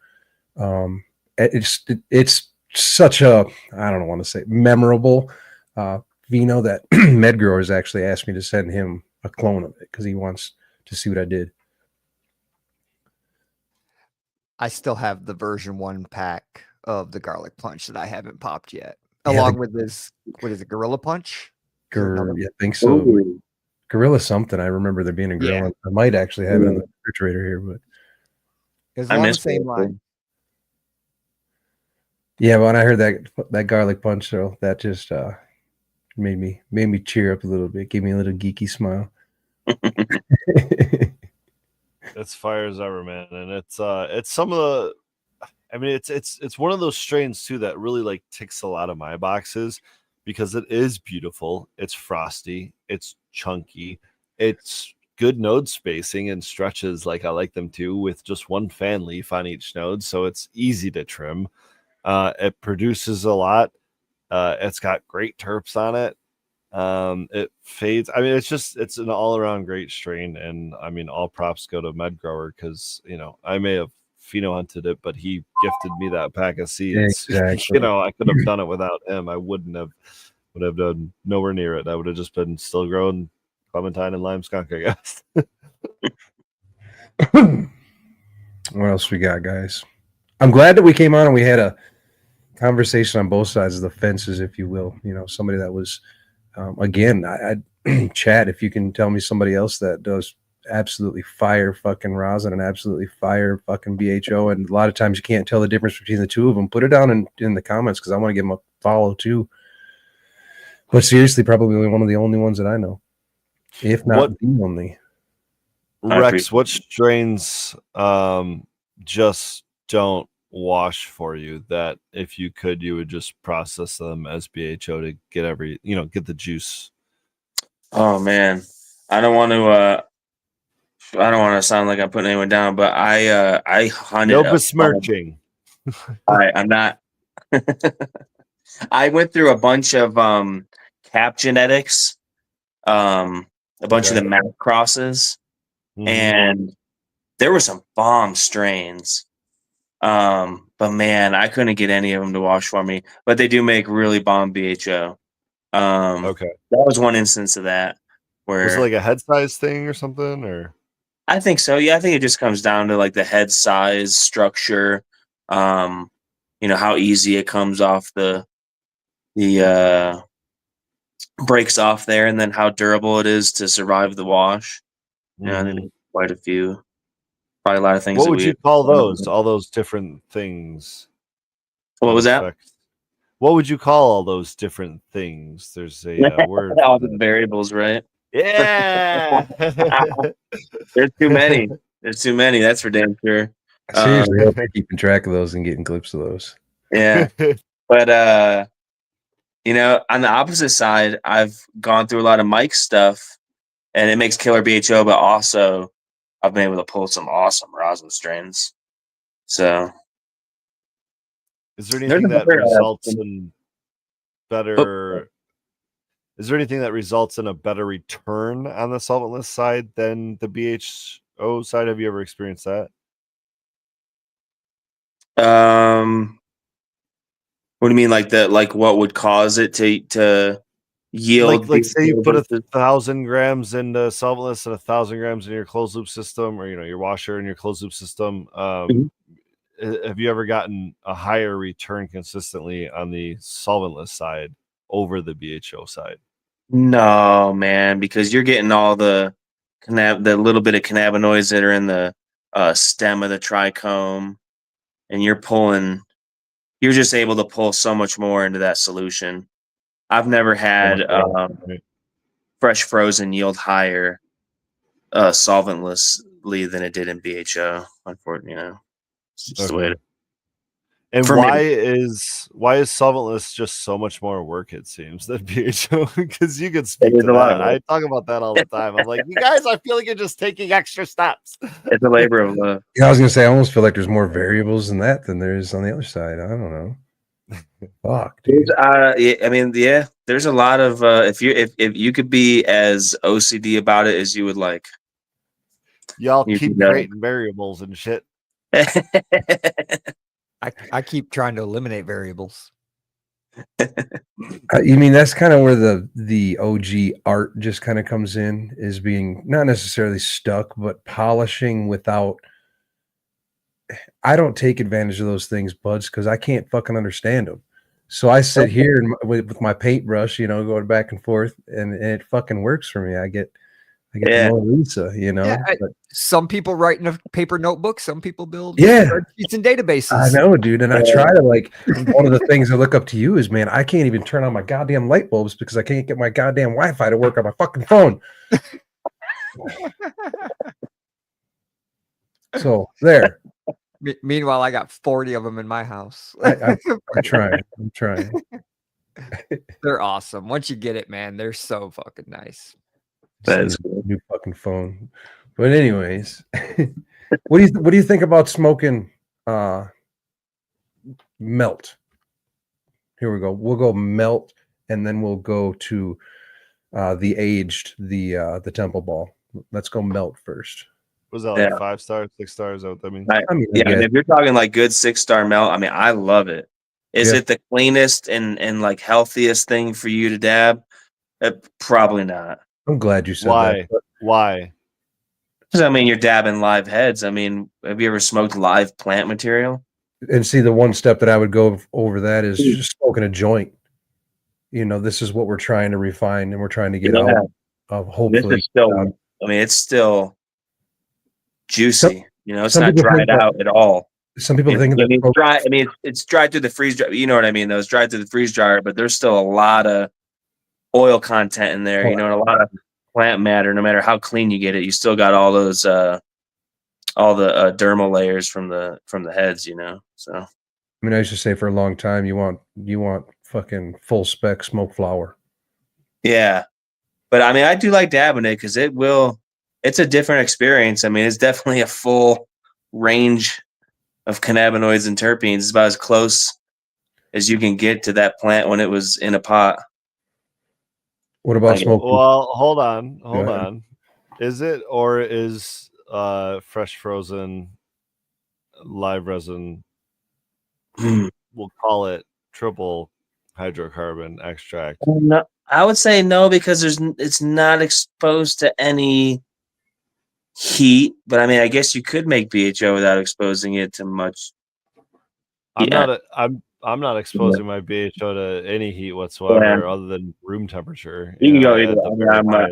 It's such a, I don't want to say memorable pheno that Med Growers actually asked me to send him a clone of it because he wants to see what I did. I still have the version 1 pack of the Garlic Punch that I haven't popped yet, along with this. What is it, Gorilla Punch? I think so. Ooh. Gorilla something. I remember there being a Gorilla. Yeah. I might actually have it in the refrigerator here, but it's along the same line. Yeah, but when I heard that Garlic Punch, though, that just made me cheer up a little bit, gave me a little geeky smile. It's fire as ever, man, and it's some of the. I mean, it's one of those strains too that really like ticks a lot of my boxes because it is beautiful. It's frosty. It's chunky. It's good node spacing and stretches like I like them too, with just 1 fan leaf on each node, so it's easy to trim. It produces a lot. It's got great terps on it. It fades. I mean, it's an all-around great strain, and I mean, all props go to Med Grower because I may have pheno hunted it, but he gifted me that pack of seeds. Exactly. I could have done it without him. I would have done nowhere near it. I would have just been still growing clementine and lime skunk, I guess. What else we got, guys? I'm glad that we came on and we had a conversation on both sides of the fences, if you will. Somebody that was, again, I chat if you can tell me somebody else that does absolutely fire fucking rosin and absolutely fire fucking BHO, and a lot of times you can't tell the difference between the two of them. Put it down in the comments because I want to give them a follow too. But seriously, probably one of the only ones that I know, if not the only. Rex, what strains just don't wash for you that if you could, you would just process them as BHO to get get the juice? Oh man, I don't want to sound like I'm putting anyone down, but I hunted. No besmirching. All right, I'm not. I went through a bunch of cap genetics, a bunch of the map crosses, and there were some bomb strains. But man, I couldn't get any of them to wash for me. But they do make really bomb BHO. Okay, that was one instance of that. Where was it like a head size thing or something, or? I think so. Yeah, I think it just comes down to like the head size, structure, how easy it comes off the breaks off there, and then how durable it is to survive the wash. I think quite a few, probably a lot of things. What would you call those? All those different things. What was that? What would you call all those different things? There's a word. All the variables, right? Yeah. There's too many. There's too many. That's for damn sure. Seriously, hope you're keeping track of those and getting clips of those. Yeah, but on the opposite side, I've gone through a lot of Mike stuff, and it makes killer BHO, but also I've been able to pull some awesome rosin strains. So, is there anything that results in better? Is there anything that results in a better return on the solventless side than the BHO side? Have you ever experienced that? What do you mean, like what would cause it to yield? Like say you put 1,000 grams into solventless and 1,000 grams in your closed loop system, or your washer and your closed loop system. Have you ever gotten a higher return consistently on the solventless side over the BHO side? No, man, because you're getting all the little bit of cannabinoids that are in the stem of the trichome, and you're just able to pull so much more into that solution. I've never had fresh frozen yield higher solventlessly than it did in BHO. Unfortunately, it's just the way. And for why me. is solventless just so much more work? It seems than BHO, because you could It speak is to a lot that. of work. I talk about that all the time. I'm like, you guys, I feel like you're just taking extra steps. It's a labor of love. Yeah, I was gonna say, I almost feel like there's more variables in that than there is on the other side. I don't know. Fuck, dude. I mean, yeah, there's a lot of if you could be as OCD about it as you would like. Y'all You keep could, creating variables and shit. I keep trying to eliminate variables. You mean that's kind of where the OG art just kind of comes in, is being not necessarily stuck, but polishing without. I don't take advantage of those things, buds, because I can't fucking understand them. So I sit here with my paintbrush, going back and forth, and it fucking works for me. I get the Mona Lisa, Yeah, but some people write in a paper notebook. Some people build Yeah. spreadsheets and databases. I know, dude. And I try to one of the things I look up to you is, man, I can't even turn on my goddamn light bulbs because I can't get my goddamn Wi-Fi to work on my fucking phone. So there. Meanwhile, I got 40 of them in my house. I'm trying. They're awesome. Once you get it, man, they're so fucking nice. That's cool. New fucking phone. But anyways, what do you think about smoking melt? Here we go. We'll go melt, and then we'll go to the aged, the temple ball. Let's go melt first. Was that like 5 stars, 6 stars? I mean, if you're talking like good 6-star melt, I mean, I love it. Is it the cleanest and like healthiest thing for you to dab? Probably not. I'm glad you said that. Why? Because I mean, you're dabbing live heads. I mean, have you ever smoked live plant material? And see, the one step that I would go over that is just smoking a joint. This is what we're trying to refine, and we're trying to get out of, hopefully. This is still, I mean, it's still juicy. It's not dried out at all. Some people think that it's dry. I mean, it's dried through the freeze dryer. You know what I mean? Those dried through the freeze dryer, but there's still a lot of oil content in there. And a lot of plant matter. No matter how clean you get it, you still got all those all the dermal layers from the heads. So. I mean, I used to say for a long time, you want fucking full spec smoke flower. Yeah, but I mean, I do like dabbing it because it's a different experience. I mean, it's definitely a full range of cannabinoids and terpenes. It's about as close as you can get to that plant when it was in a pot. What about smoking? Well, hold on. Is it, or is fresh frozen live resin, we'll call it triple hydrocarbon extract? No, I would say no, because it's not exposed to any heat. But I mean, I guess you could make BHO without exposing it to much. I'm not exposing my BHO to any heat whatsoever, other than room temperature. You can go.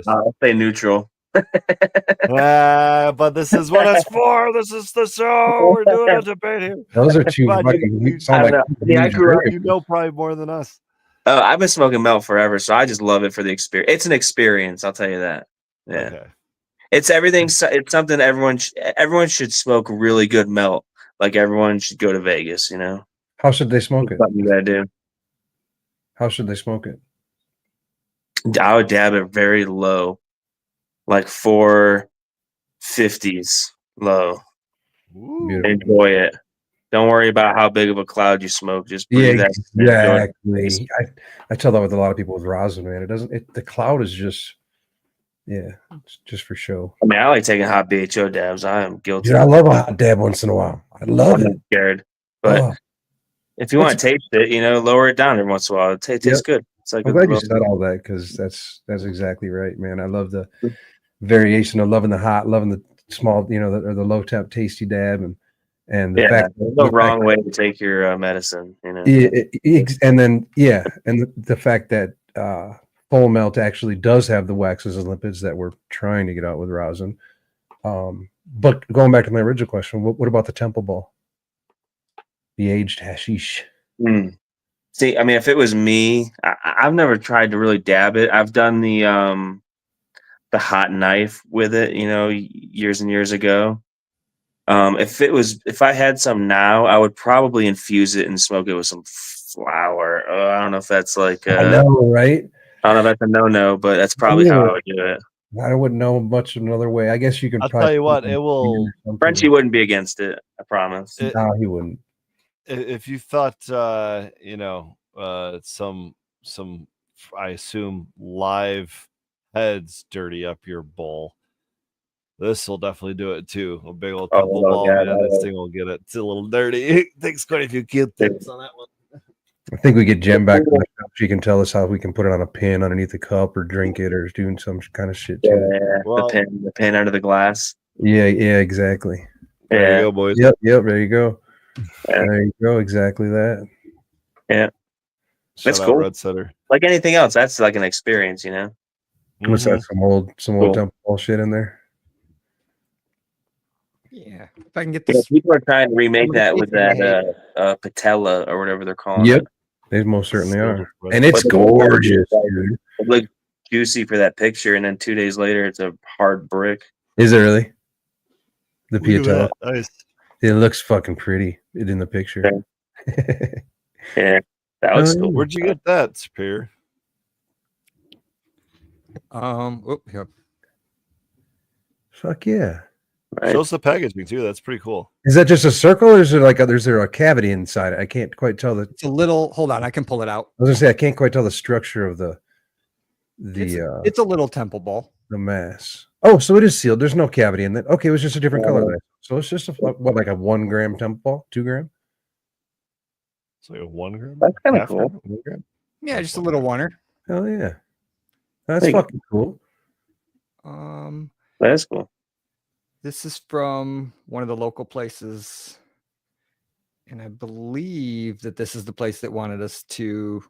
I'll say neutral. But this is what it's for. This is the show. We're doing a debate here. Those are two fucking sound like. I grew up. Probably more than us. I've been smoking melt forever, so I just love it for the experience. It's an experience, I'll tell you that. Yeah, okay. It's everything. It's something everyone should smoke really good melt. Like everyone should go to Vegas. How should they smoke it? Something you gotta do. How should they smoke it? I would dab it very low, like 450s low. Enjoy it. Don't worry about how big of a cloud you smoke. Just breathe that. Exactly. I tell that with a lot of people with rosin, man. The cloud is just, it's just for show. I mean, I like taking hot BHO dabs. I am guilty. Dude, I love a hot dab once in a while. I love it. I'm scared, but if you want to taste it, lower it down every once in a while. It tastes good. It's like I'm glad you said all that, because that's exactly right, man. I love the variation of loving the hot, loving the small, or the low temp tasty dab, and the fact there's no wrong way to take your medicine, and then the fact that full melt actually does have the waxes and lipids that we're trying to get out with rosin. But going back to my original question, what about the temple ball? The aged hashish. See, I mean, if it was me, I've never tried to really dab it. I've done the the hot knife with it, years and years ago. If I had some now, I would probably infuse it and smoke it with some flour. I don't know if that's like I know, right? I don't know if that's a no, but that's probably how I would do it. I wouldn't know much another way. I guess you can. I'll tell you what, it will. Frenchie wouldn't be against it. I promise. No, he wouldn't. If you thought, some, I assume, live heads dirty up your bowl, this will definitely do it too. A big old temple ball, man. This thing will get it. It's a little dirty. It takes quite a few Q-tips on that one. I think we get Jem back. She can tell us how we can put it on a pin underneath the cup or drink it or doing some kind of shit. Yeah, well, the pin under the glass. Yeah, exactly. There you go, boys. Yep. There you go. Yeah. There you go. Exactly that. Yeah. That's cool. Red Setter. Like anything else, that's like an experience, What's that? Some old temple ball shit in there. Yeah, if I can get this. People are trying to remake that with that patella or whatever they're calling it. They most certainly are, and it's gorgeous. Dude. It looked juicy for that picture, and then 2 days later, it's a hard brick. Is it really? The patella. Nice. It looks fucking pretty in the picture. Yeah, that was cool. Where'd you get that, Superior? Yep. Fuck yeah. Right. Show us the packaging too. That's pretty cool. Is that just a circle, or is there is there a cavity inside it? I can't quite tell. It's a little. Hold on, I can pull it out. I was gonna say I can't quite tell the structure of the. It's a little temple ball. The mass. Oh, so it is sealed. There's no cavity in it. Okay, it was just a different color. So it's just like a 1 gram temple ball, 2 gram. It's like a 1 gram. That's kind of cool. Yeah, just a little oneer. Hell yeah, that's fucking cool. That is cool. This is from one of the local places, and I believe that this is the place that wanted us to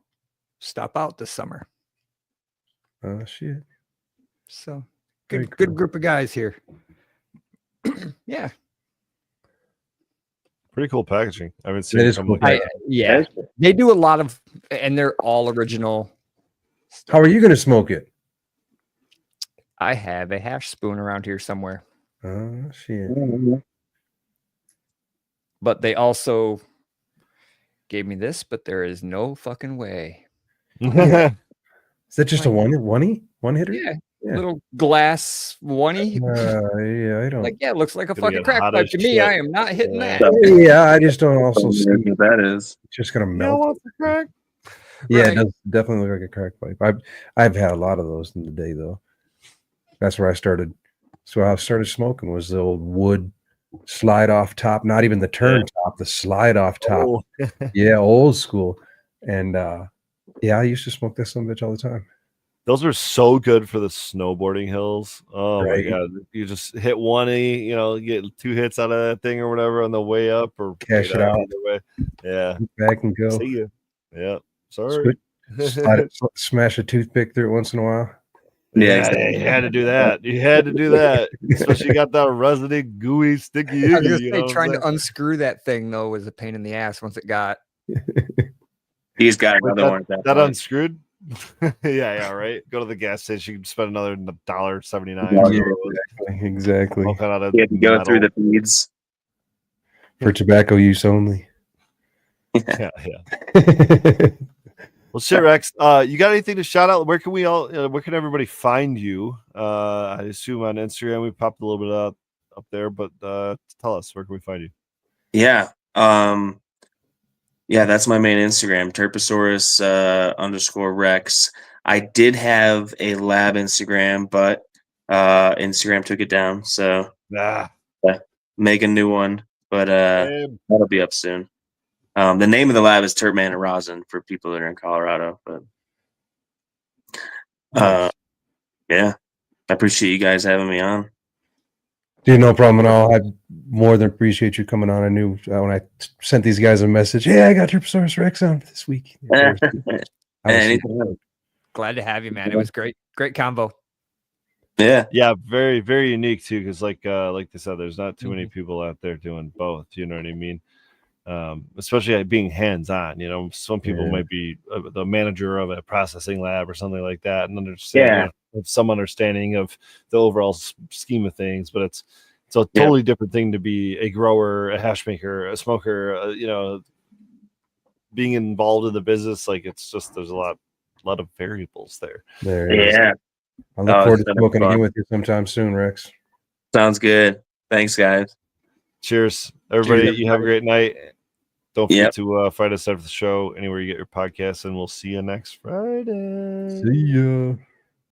stop out this summer. Oh shit! So good group of guys here. Yeah, pretty cool packaging. I haven't seen it. Cool. Yeah, they do a lot of, and they're all original. How are you going to smoke it? I have a hash spoon around here somewhere. Oh shit! But they also gave me this, but there is no fucking way. Is that just a one hitter? Yeah. Little glass one-y. Yeah, I don't. It looks like a fucking crack pipe to me. I am not hitting that. Yeah, I just don't also see what that is. It's just gonna melt. What's a crack? Yeah, it does definitely look like a crack pipe. I've had a lot of those in the day though. That's where I started. So I started smoking was the old wood slide off top, not even the turn top, the slide off top. Oh. Yeah, old school. And I used to smoke this son of a bitch all the time. Those are so good for the snowboarding hills. Oh my god. You just hit 1E, get 2 hits out of that thing or whatever on the way up or cash it out. Way. Yeah. Back and go. See you. Yeah. Sorry. Smash a toothpick through it once in a while. Yeah, you had to do that. You had to do that. Especially got that resident, gooey, sticky. I was gonna say, trying to unscrew that thing though was a pain in the ass once it got. He's got another one. That unscrewed. yeah, right. Go to the gas station. You can spend another $1.79. Exactly. You have to go through the feeds for tobacco use only. Yeah. Well, shit, Rex. You got anything to shout out? Where can everybody find you? I assume on Instagram. We popped a little bit up there, but tell us, where can we find you? Yeah. Yeah, that's my main Instagram, Terposaurus _Rex. I did have a lab Instagram, but Instagram took it down. So make a new one, but that'll be up soon. The name of the lab is Terpman and Rosin for people that are in Colorado. But yeah, I appreciate you guys having me on. Dude, no problem at all. I more than appreciate you coming on. I knew when I sent these guys a message, hey, I got Terposaurus Rex on this week. Glad to have you, man. It was great combo. Yeah, very, very unique too, because like they said, there's not too many people out there doing both. You know what I mean? especially being hands-on. Some people might be the manager of a processing lab or something like that, and understand have some understanding of the overall scheme of things. But it's a totally different thing to be a grower, a hash maker, a smoker. Being involved in the business, like it's just there's a lot of variables there. Yeah. I look forward to smoking again with you sometime soon, Rex. Sounds good. Thanks, guys. Cheers, everybody. You have a great night. Don't forget to find us after the show anywhere you get your podcasts, and we'll see you next Friday. See ya.